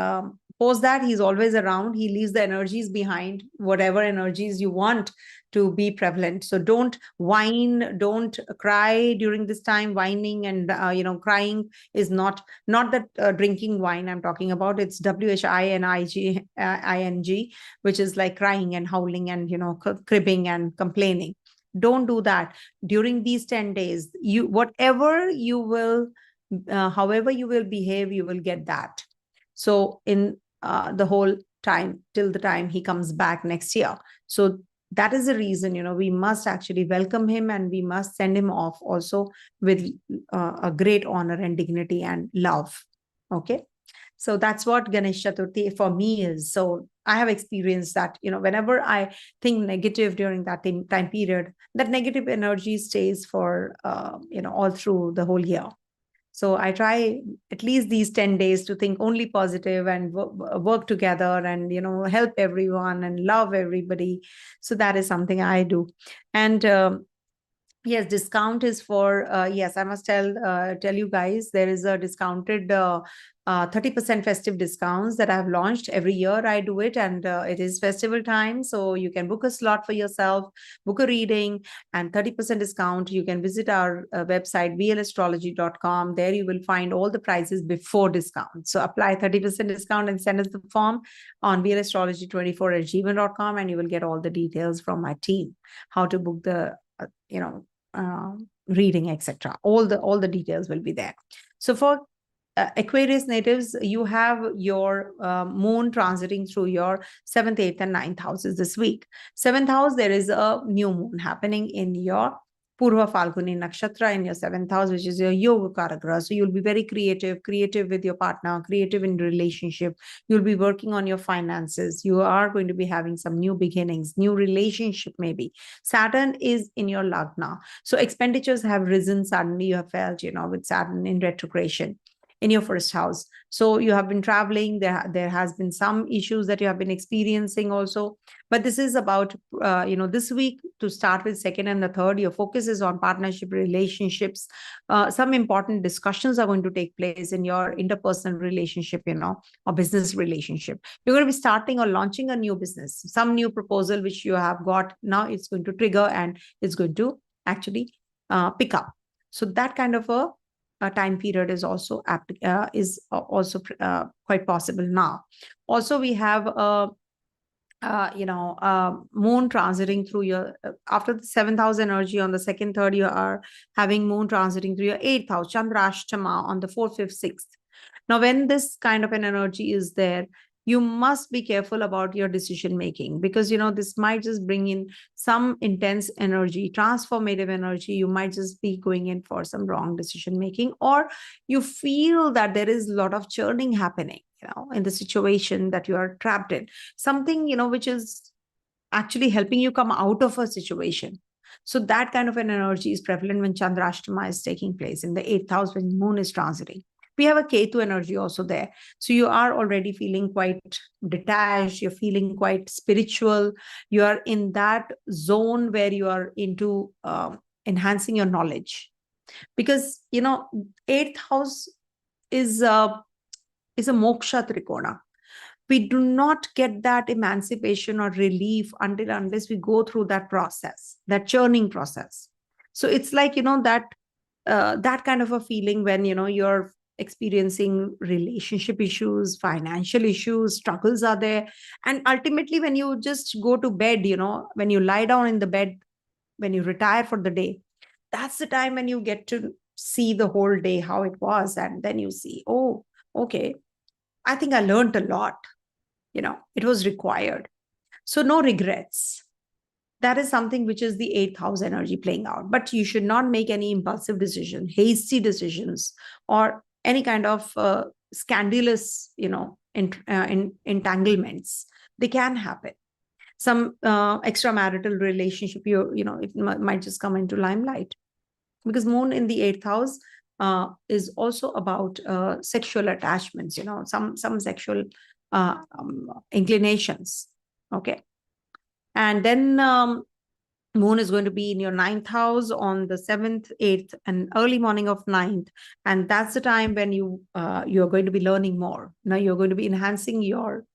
post that, he's always around. He leaves the energies behind, whatever energies you want to be prevalent. So don't whine, don't cry during this time. Whining and crying is not that drinking wine I'm talking about. It's WHINING, which is like crying and howling and cribbing and complaining. Don't do that during these 10 days. However you will behave, you will get that. So in the whole time till the time he comes back next year. So that is the reason, we must actually welcome him, and we must send him off also with a great honor and dignity and love. Okay. So that's what Ganesh Chaturthi for me is. So I have experienced that, whenever I think negative during that time period, that negative energy stays for, all through the whole year. So I try at least these 10 days to think only positive and work together and, help everyone and love everybody. So that is something I do. And yes, discount is for, yes, I must tell you guys, there is a discounted 30% festive discounts that I've launched. Every year I do it, and it is festival time. So you can book a slot for yourself, book a reading, and 30% discount. You can visit our website, VLastrology.com. There you will find all the prices before discount. So apply 30% discount and send us the form on VLastrology24@gmail.com, and you will get all the details from my team, how to book the, reading, etc. All the details will be there. So for Aquarius natives, you have your moon transiting through your 7th, 8th, and 9th houses this week. 7th house, there is a new moon happening in your Purva Phalguni Nakshatra in your 7th house, which is your Yoga Karagra. So you'll be very creative with your partner, creative in relationship. You'll be working on your finances. You are going to be having some new beginnings, new relationship maybe. Saturn is in your Lagna. So expenditures have risen suddenly. You have felt, with Saturn in retrogression in your first house. So you have been traveling. There has been some issues that you have been experiencing also. But this is about, this week to start with 2nd and the 3rd, your focus is on partnership relationships. Some important discussions are going to take place in your interpersonal relationship, or business relationship. You're going to be starting or launching a new business, some new proposal which you have got. Now it's going to trigger and it's going to actually pick up. So that kind of a time period is also quite possible now. Also, we have moon transiting through your after the 7th house energy on the 2nd, 3rd, you are having moon transiting through your 8th house, Chandrashtama, on the 4th, 5th, 6th. Now, when this kind of an energy is there, you must be careful about your decision making, because this might just bring in some intense energy, transformative energy. You might just be going in for some wrong decision making, or you feel that there is a lot of churning happening, in the situation that you are trapped in, something, which is actually helping you come out of a situation. So that kind of an energy is prevalent when Chandrashtama is taking place in the 8th house when moon is transiting. We have a Ketu energy also there. So you are already feeling quite detached. You're feeling quite spiritual. You are in that zone where you are into enhancing your knowledge. Because, eighth house is a moksha trikona. We do not get that emancipation or relief unless we go through that process, that churning process. So it's like, that kind of a feeling when, you're experiencing relationship issues, financial issues, struggles are there. And ultimately, when you just go to bed, when you lie down in the bed, when you retire for the day, that's the time when you get to see the whole day, how it was. And then you see, oh, okay, I think I learned a lot. It was required. So no regrets. That is something which is the eighth house energy playing out. But you should not make any impulsive decision, hasty decisions, or any kind of scandalous, entanglements. They can happen. Some extramarital relationship, it might just come into limelight. Because moon in the eighth house is also about sexual attachments, some sexual inclinations. Okay. And then moon is going to be in your ninth house on the 7th, 8th, and early morning of 9th. And that's the time when you're going to be learning more. Now you're going to be enhancing your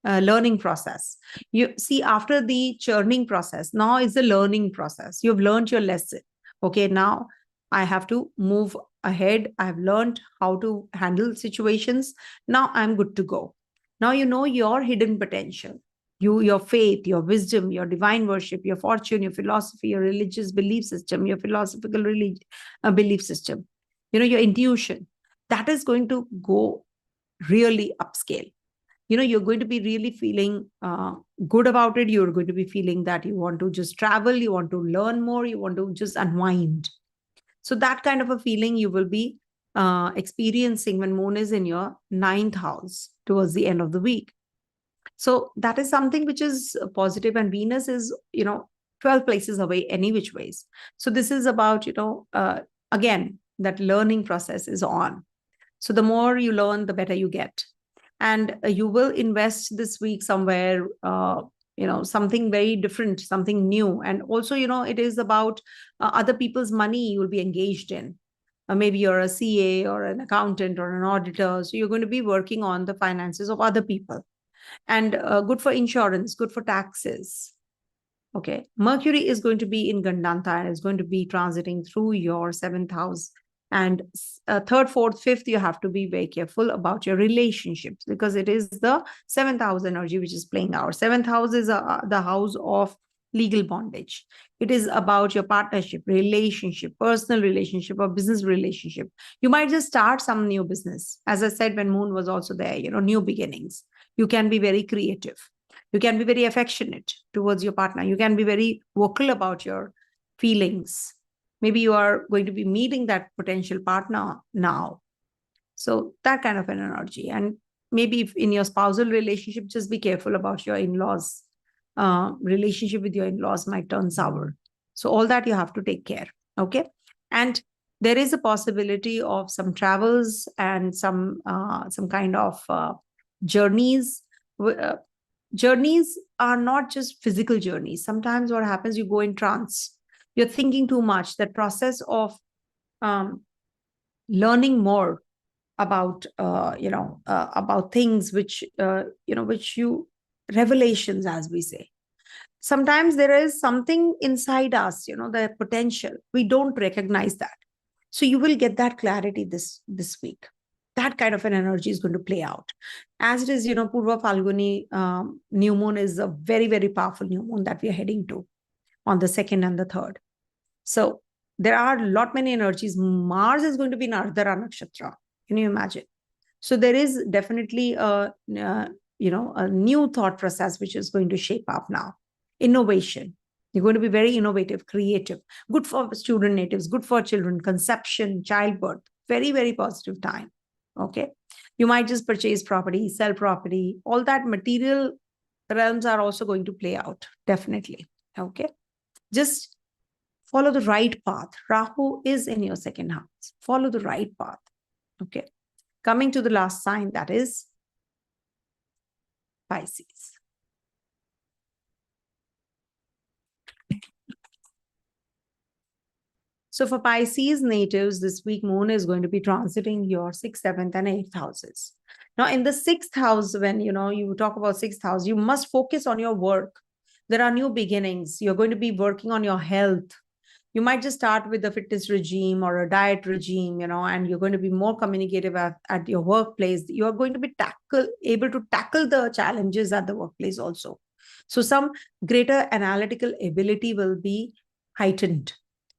learning process. You see, after the churning process, now is the learning process. You've learned your lesson. Okay, now I have to move ahead. I've learned how to handle situations. Now I'm good to go. Now you know your hidden potential. Your faith, your wisdom, your divine worship, your fortune, your philosophy, your religious belief system, your philosophical belief system, your intuition, that is going to go really upscale. You're going to be really feeling good about it. You're going to be feeling that you want to just travel, you want to learn more, you want to just unwind. So that kind of a feeling you will be experiencing when moon is in your ninth house towards the end of the week. So that is something which is positive, and Venus is, 12 places away any which ways. So this is about, again, that learning process is on. So the more you learn, the better you get. And you will invest this week somewhere, something very different, something new. And also, it is about other people's money you will be engaged in. Maybe you're a CA or an accountant or an auditor. So you're going to be working on the finances of other people. And good for insurance, good for taxes. Okay. Mercury is going to be in Gandantha and is going to be transiting through your 7th house. And 3rd, 4th, 5th, you have to be very careful about your relationships, because it is the 7th house energy which is playing out. 7th house is the house of legal bondage. It is about your partnership, relationship, personal relationship, or business relationship. You might just start some new business. As I said, when moon was also there, new beginnings. You can be very creative. You can be very affectionate towards your partner. You can be very vocal about your feelings. Maybe you are going to be meeting that potential partner now. So that kind of an energy. And maybe if in your spousal relationship, just be careful about your in-laws. Relationship with your in-laws might turn sour. So all that you have to take care. Okay. And there is a possibility of some travels and some kind of journeys. Journeys are not just physical journeys. Sometimes what happens, you go in trance. You're thinking too much. That process of learning more about about things which revelations, as we say. Sometimes there is something inside us, the potential. We don't recognize that. So you will get that clarity this week. That kind of an energy is going to play out. As it is, Purva Phalguni new moon is a very, very powerful new moon that we are heading to on the 2nd and the 3rd. So there are a lot many energies. Mars is going to be in Ardra Nakshatra. Can you imagine? So there is definitely a new thought process which is going to shape up now. Innovation. You're going to be very innovative, creative, good for student natives, good for children, conception, childbirth. Very, very positive time. Okay. You might just purchase property, sell property. All that material realms are also going to play out. Definitely. Okay. Just follow the right path. Rahu is in your 2nd house. Follow the right path. Okay. Coming to the last sign, that is Pisces. So for Pisces natives, this week moon is going to be transiting your 6th, 7th, and 8th houses. Now, in the 6th house, when you talk about 6th house, you must focus on your work. There are new beginnings. You're going to be working on your health. You might just start with a fitness regime or a diet regime, and you're going to be more communicative at your workplace. You're going to be able to tackle the challenges at the workplace also. So some greater analytical ability will be heightened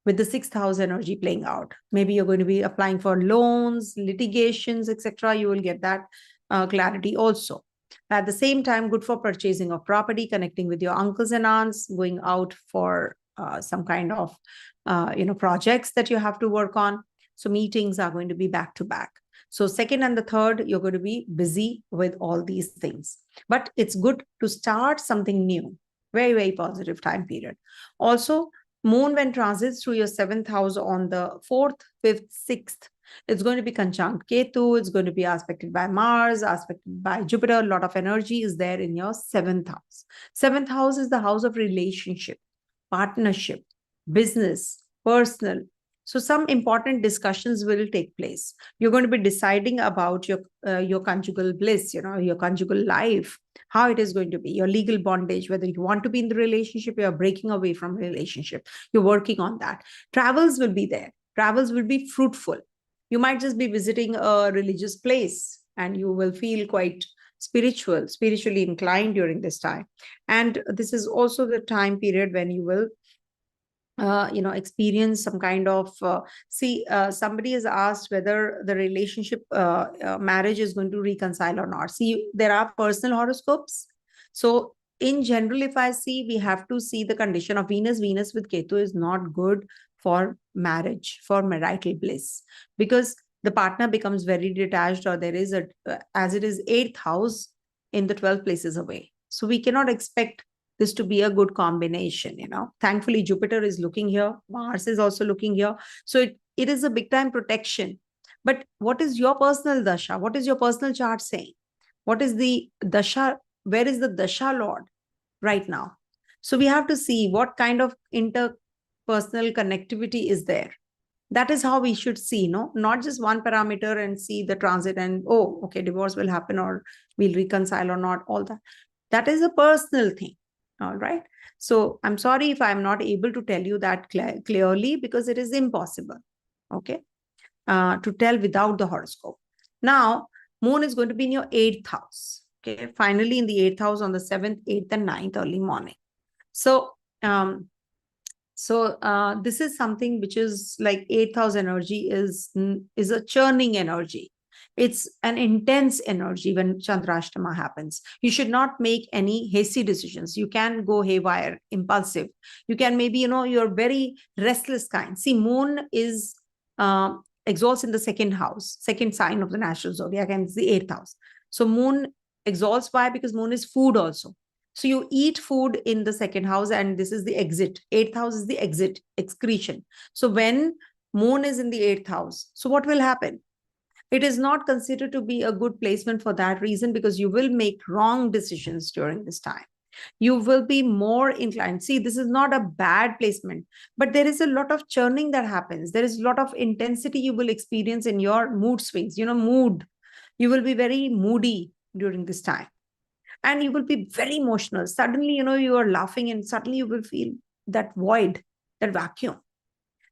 with the 6th house energy playing out. Maybe you're going to be applying for loans, litigations, etc. You will get that clarity also. At the same time, good for purchasing of property, connecting with your uncles and aunts, going out for some kind of projects that you have to work on. So meetings are going to be back to back. So 2nd and the 3rd, you're going to be busy with all these things. But it's good to start something new. Very, very positive time period. Also, moon, when transits through your 7th house on the 4th, 5th, 6th, it's going to be conjunct Ketu. It's going to be aspected by Mars, aspected by Jupiter. A lot of energy is there in your 7th house. 7th house is the house of relationship, partnership, business, personal. So some important discussions will take place. You're going to be deciding about your conjugal bliss, your conjugal life, how it is going to be, your legal bondage, whether you want to be in the relationship, you're breaking away from relationship, you're working on that. Travels will be there. Travels will be fruitful. You might just be visiting a religious place and you will feel quite spiritually inclined during this time. And this is also the time period when you will experience some kind of somebody has asked whether the relationship marriage is going to reconcile or not. See, there are personal horoscopes. So in general, if I see, we have to see the condition of Venus with Ketu is not good for marriage, for marital bliss, because the partner becomes very detached, or there is as it is 8th house in the 12 places away. So we cannot expect this to be a good combination. Thankfully, Jupiter is looking here. Mars is also looking here. So it is a big time protection. But what is your personal Dasha? What is your personal chart saying? What is the Dasha? Where is the Dasha Lord right now? So we have to see what kind of interpersonal connectivity is there. That is how we should see, not just one parameter and see the transit and, oh, okay, divorce will happen or we'll reconcile or not, all that. That is a personal thing. All right. So I'm sorry if I'm not able to tell you that clearly, because it is impossible, okay, to tell without the horoscope. Now, moon is going to be in your 8th house. Okay. Finally, in the 8th house on the 7th, 8th, and 9th early morning. So, this is something which is like 8th house energy is a churning energy. It's an intense energy when Chandrashtama happens. You should not make any hasty decisions. You can go haywire, impulsive. You can maybe, you're very restless kind. See, moon is exalts in the 2nd house, 2nd sign of the natural zodiac, and it's the 8th house. So moon exalts. Why? Because moon is food also. So you eat food in the 2nd house, and this is the exit. 8th house is the exit, excretion. So when moon is in the 8th house, so what will happen? It is not considered to be a good placement for that reason, because you will make wrong decisions during this time. You will be more inclined. See, this is not a bad placement, but there is a lot of churning that happens. There is a lot of intensity you will experience in your mood swings, mood. You will be very moody during this time. And you will be very emotional. Suddenly, you are laughing and suddenly you will feel that void, that vacuum.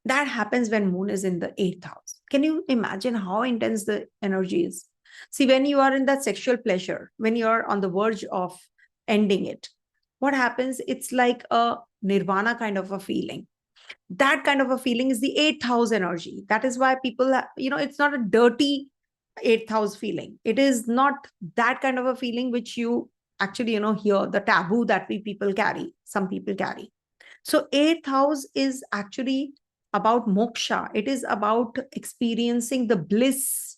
That happens when moon is in the 8th house. Can you imagine how intense the energy is? See, when you are in that sexual pleasure, when you are on the verge of ending it, what happens? It's like a nirvana kind of a feeling. That kind of a feeling is the 8th house energy. That is why people, it's not a dirty 8th house feeling. It is not that kind of a feeling which you actually, hear the taboo that some people carry. So 8th house is actually about moksha. It is about experiencing the bliss.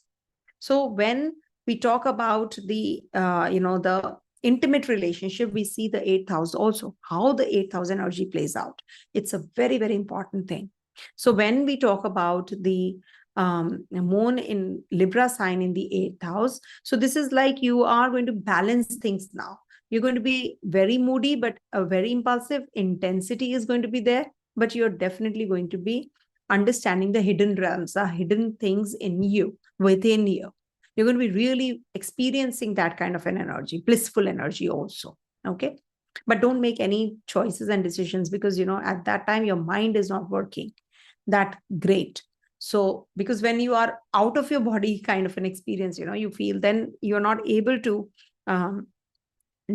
So when we talk about the, the intimate relationship, we see the 8th house also, how the 8th house energy plays out. It's a very, very important thing. So when we talk about the moon in Libra sign in the 8th house. So this is like you are going to balance things now. You're going to be very moody, but a very impulsive. Intensity is going to be there, but you're definitely going to be understanding the hidden realms, the hidden things in you, within you. You're going to be really experiencing that kind of an energy, blissful energy also. Okay. But don't make any choices and decisions because, at that time, your mind is not working that great. So, because when you are out of your body kind of an experience, you feel, then you're not able to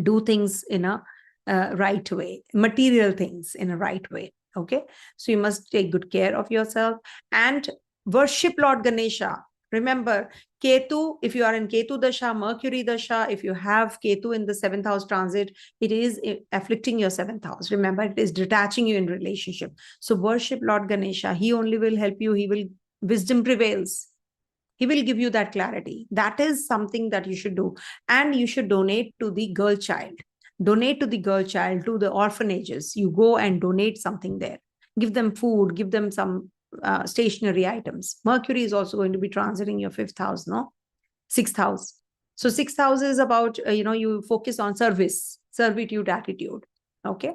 do things in a right way, material things in a right way. Okay. So you must take good care of yourself and worship Lord Ganesha. Remember, Ketu, if you are in Ketu Dasha, Mercury Dasha, if you have Ketu in the 7th house transit, it is afflicting your 7th house. Remember, it is detaching you in relationship. So worship Lord Ganesha. He only will help you. Wisdom prevails. He will give you that clarity. That is something that you should do. And you should donate to the girl child. Donate to the girl child, to the orphanages. You go and donate something there. Give them food, give them some stationary items. Mercury is also going to be transiting your 5th house, no? 6th house. So 6th house is about, you focus on service, servitude, attitude. Okay.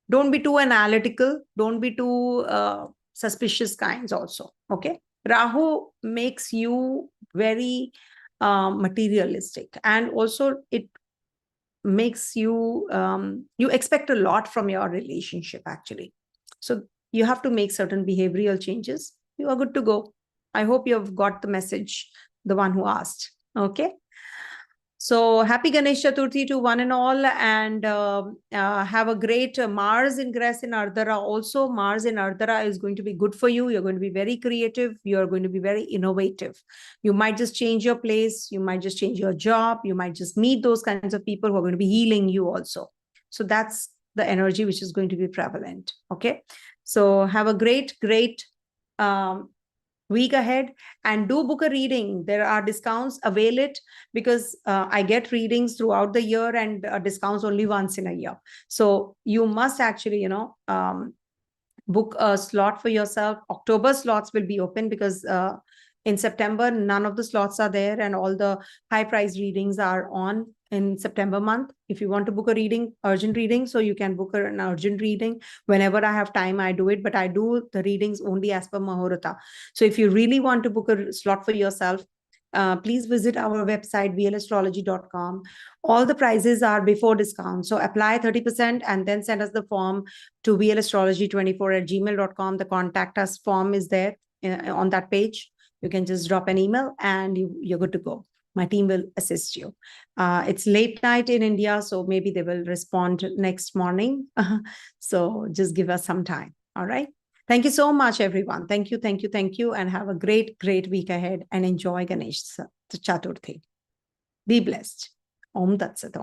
Don't be too analytical. Don't be too suspicious kinds also. Okay. Rahu makes you very materialistic, and also it makes you, you expect a lot from your relationship actually. So you have to make certain behavioral changes. You are good to go. I hope you have got the message, the one who asked. Okay. So happy Ganesha Chaturthi to one and all, and have a great Mars ingress in Ardra. Also, Mars in Ardra is going to be good for you. You're going to be very creative. You're going to be very innovative. You might just change your place. You might just change your job. You might just meet those kinds of people who are going to be healing you also. So that's the energy which is going to be prevalent. Okay. So have a great week ahead, and do book a reading. There are discounts, avail it, because I get readings throughout the year and discounts only once in a year. So you must actually, book a slot for yourself. October slots will be open because in September, none of the slots are there, and all the high price readings are on in September month. If you want to book a reading, urgent reading, so you can book an urgent reading. Whenever I have time, I do it, but I do the readings only as per Mahorata. So if you really want to book a slot for yourself, please visit our website, vlastrology.com. All the prices are before discount. So apply 30% and then send us the form to vlastrology24@gmail.com. The contact us form is there on that page. You can just drop an email and you're good to go. My team will assist you. It's late night in India, so maybe they will respond next morning. So just give us some time. All right. Thank you so much, everyone. Thank you, and have a great week ahead, and enjoy Ganesha Chaturthi. Be blessed. Om Tat Sat.